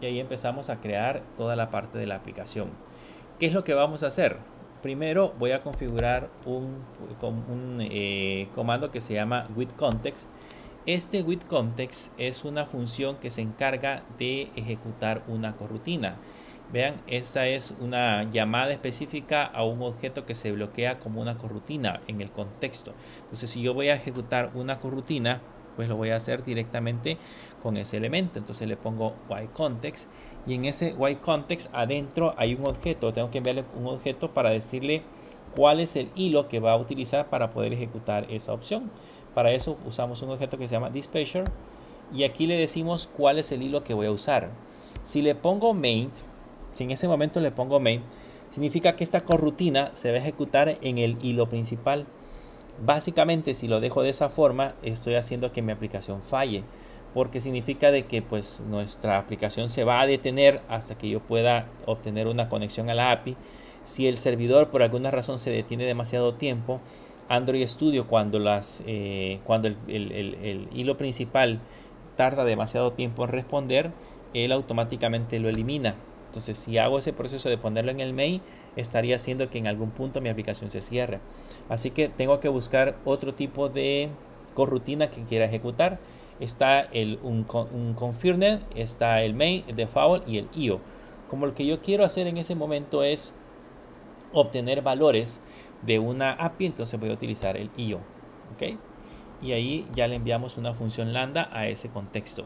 Y ahí empezamos a crear toda la parte de la aplicación. ¿Qué es lo que vamos a hacer? Primero voy a configurar un comando que se llama withContext. Este withContext es una función que se encarga de ejecutar una corrutina. Vean, esta es una llamada específica a un objeto que se bloquea como una corrutina en el contexto. Entonces, si yo voy a ejecutar una corrutina, pues lo voy a hacer directamente con ese elemento. Entonces le pongo withContext, y en ese withContext adentro hay un objeto. Tengo que enviarle un objeto para decirle cuál es el hilo que va a utilizar para poder ejecutar esa opción. Para eso usamos un objeto que se llama dispatcher, y aquí le decimos cuál es el hilo que voy a usar. Si le pongo main, si en ese momento le pongo main, significa que esta corrutina se va a ejecutar en el hilo principal. Básicamente, si lo dejo de esa forma, estoy haciendo que mi aplicación falle, porque significa de que pues nuestra aplicación se va a detener hasta que yo pueda obtener una conexión a la API. Si el servidor por alguna razón se detiene demasiado tiempo, Android Studio, cuando el hilo principal tarda demasiado tiempo en responder, él automáticamente lo elimina. Entonces, si hago ese proceso de ponerlo en el main, estaría haciendo que en algún punto mi aplicación se cierre. Así que tengo que buscar otro tipo de corrutina que quiera ejecutar. Está un confirmed, está el main, el default y el IO. Como lo que yo quiero hacer en ese momento es obtener valores de una API, entonces voy a utilizar el IO. ¿ok? Y ahí ya le enviamos una función lambda a ese contexto.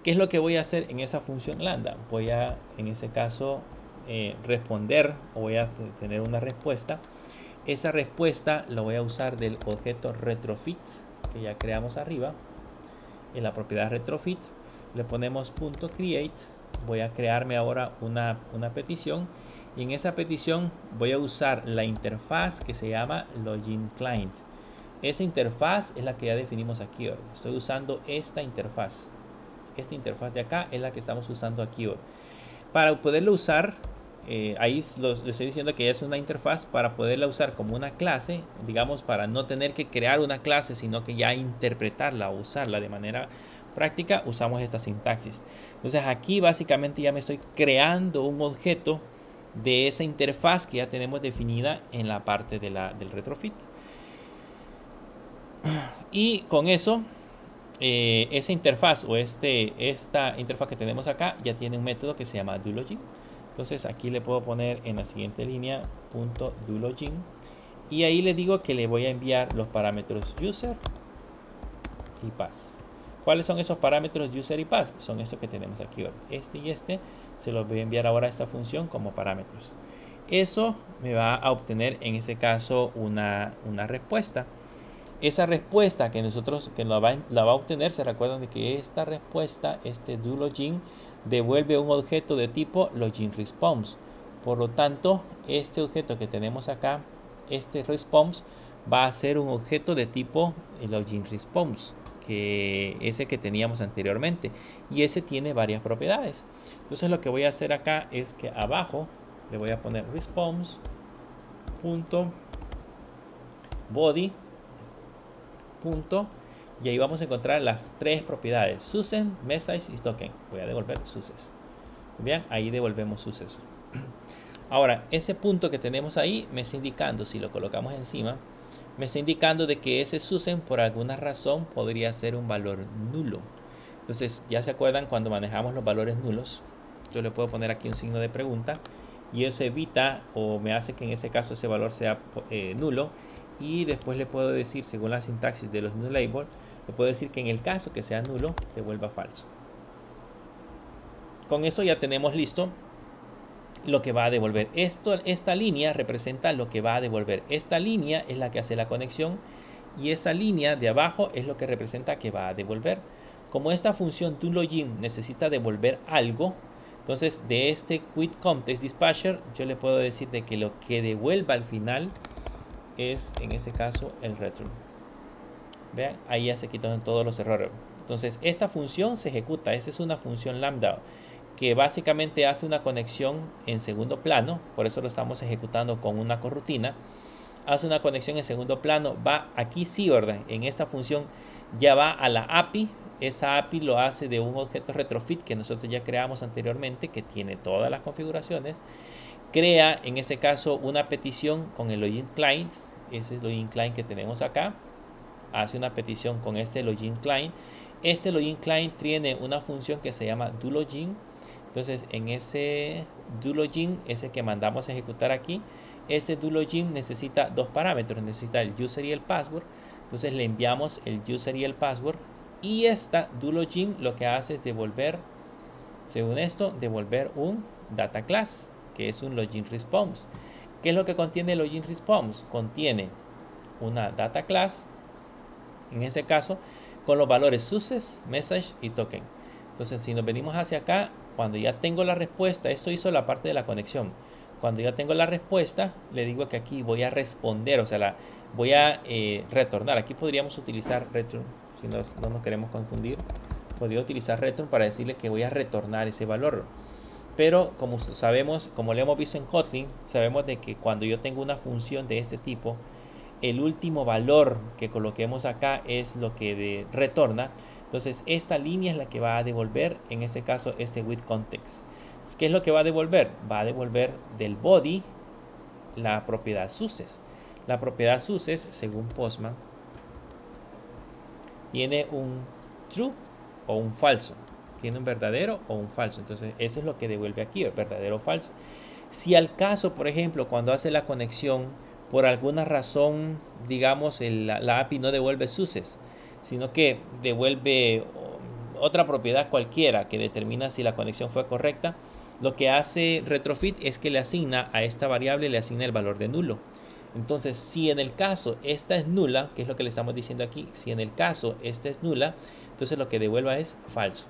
¿Qué es lo que voy a hacer en esa función lambda? Voy a, en ese caso, responder, o voy a tener una respuesta. Esa respuesta la voy a usar del objeto retrofit que ya creamos arriba. En la propiedad retrofit le ponemos .create. Voy a crearme ahora una petición. Y en esa petición voy a usar la interfaz que se llama login client. Esa interfaz es la que ya definimos aquí hoy. Estoy usando esta interfaz. Esta interfaz de acá es la que estamos usando aquí hoy. Para poderlo usar, ahí le estoy diciendo que es una interfaz. Para poderla usar como una clase, digamos, para no tener que crear una clase, sino que ya interpretarla o usarla de manera práctica, usamos esta sintaxis. Entonces aquí básicamente ya me estoy creando un objeto de esa interfaz que ya tenemos definida en la parte de del retrofit. Y con eso, esa interfaz o esta interfaz que tenemos acá ya tiene un método que se llama doLogin. Entonces aquí le puedo poner en la siguiente línea .doLogin y ahí le digo que le voy a enviar los parámetros user y pass. ¿Cuáles son esos parámetros user y pass? Son estos que tenemos aquí. Este y este se los voy a enviar ahora a esta función como parámetros. Eso me va a obtener en ese caso una respuesta. Esa respuesta que nosotros la va a obtener, se recuerdan de que esta respuesta, este doLogin, devuelve un objeto de tipo login response. Por lo tanto, este objeto que tenemos acá, este response, va a ser un objeto de tipo login response, que ese que teníamos anteriormente, y ese tiene varias propiedades. Entonces lo que voy a hacer acá es que abajo le voy a poner response.body y ahí vamos a encontrar las tres propiedades: success, message y token. Voy a devolver success. Bien, ahí devolvemos suceso. Ahora, ese punto que tenemos ahí me está indicando, si lo colocamos encima, me está indicando de que ese success por alguna razón podría ser un valor nulo. Entonces, ya se acuerdan cuando manejamos los valores nulos, yo le puedo poner aquí un signo de pregunta y eso evita o me hace que en ese caso ese valor sea nulo. Y después le puedo decir, según la sintaxis de los nulLabel, le puedo decir que en el caso que sea nulo, devuelva falso. Con eso ya tenemos listo lo que va a devolver. Esta línea representa lo que va a devolver. Esta línea es la que hace la conexión y esa línea de abajo es lo que representa que va a devolver. Como esta función doLogin necesita devolver algo, entonces de este quitContextDispatcher yo le puedo decir de que lo que devuelva al final es en este caso el return. Vean, ahí ya se quitan todos los errores. Entonces esta función se ejecuta. Esta es una función lambda que básicamente hace una conexión en segundo plano. Por eso lo estamos ejecutando con una corrutina. Hace una conexión en segundo plano. Va aquí sí, ¿verdad? En esta función ya va a la API. Esa API lo hace de un objeto retrofit que nosotros ya creamos anteriormente, que tiene todas las configuraciones. Crea en ese caso una petición con el login client. Ese es el login client que tenemos acá. Hace una petición con este login client. Este login client tiene una función que se llama doLogin. Entonces en ese doLogin, ese que mandamos a ejecutar aquí, ese doLogin necesita dos parámetros. Necesita el user y el password. Entonces le enviamos el user y el password. Y esta doLogin lo que hace es devolver, según esto, devolver un data class, que es un login response. ¿Qué es lo que contiene el login response? Contiene una data class, en ese caso, con los valores success, message y token. Entonces, si nos venimos hacia acá, cuando ya tengo la respuesta, esto hizo la parte de la conexión. Cuando ya tengo la respuesta, le digo que aquí voy a responder, o sea, voy a retornar. Aquí podríamos utilizar return, si no nos queremos confundir. Podría utilizar return para decirle que voy a retornar ese valor. Pero como sabemos, como lo hemos visto en Kotlin, sabemos de que cuando yo tengo una función de este tipo, el último valor que coloquemos acá es lo que retorna. Entonces esta línea es la que va a devolver, en ese caso, este withContext. ¿Qué es lo que va a devolver? Va a devolver del body la propiedad success. La propiedad success, según Postman, tiene un true o un falso. Tiene un verdadero o un falso. Entonces eso es lo que devuelve aquí, el verdadero o falso. Si al caso, por ejemplo, cuando hace la conexión por alguna razón, digamos, la API no devuelve suces, sino que devuelve otra propiedad cualquiera que determina si la conexión fue correcta, lo que hace retrofit es que le asigna a esta variable, le asigna el valor de nulo. Entonces, si en el caso esta es nula, que es lo que le estamos diciendo aquí, si en el caso esta es nula, entonces lo que devuelva es falso.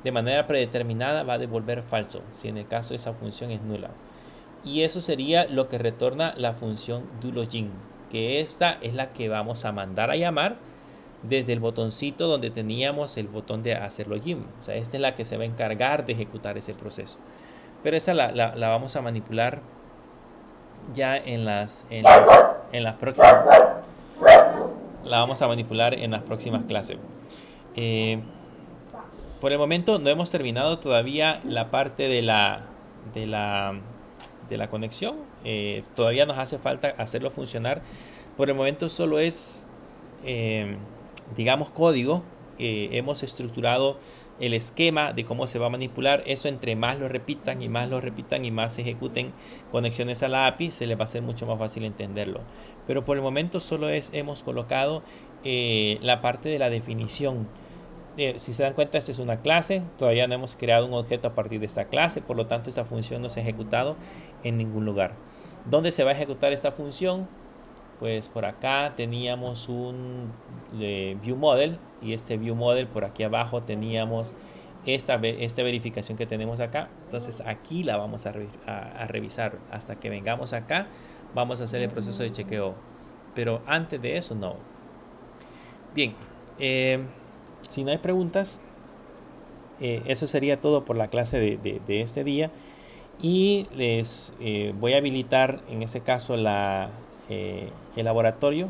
De manera predeterminada va a devolver falso, si en el caso esa función es nula. Y eso sería lo que retorna la función do_login, que esta es la que vamos a mandar a llamar desde el botoncito donde teníamos el botón de hacer login. O sea, esta es la que se va a encargar de ejecutar ese proceso. Pero esa la vamos a manipular ya en las próximas. La vamos a manipular en las próximas clases. Por el momento no hemos terminado todavía la parte de la conexión. Todavía nos hace falta hacerlo funcionar. Por el momento solo es, digamos, código. Hemos estructurado el esquema de cómo se va a manipular. Eso, entre más lo repitan y más se ejecuten conexiones a la API, se les va a hacer mucho más fácil entenderlo. Pero por el momento solo hemos colocado la parte de la definición. Si se dan cuenta, esta es una clase. Todavía no hemos creado un objeto a partir de esta clase, por lo tanto esta función no se ha ejecutado en ningún lugar. ¿Dónde se va a ejecutar esta función? Pues por acá teníamos un view model, y este view model por aquí abajo teníamos esta verificación que tenemos acá. Entonces aquí la vamos a revisar. Hasta que vengamos acá vamos a hacer el proceso de chequeo, pero antes de eso no. Bien, si no hay preguntas, eso sería todo por la clase de este día. Y les voy a habilitar en este caso el laboratorio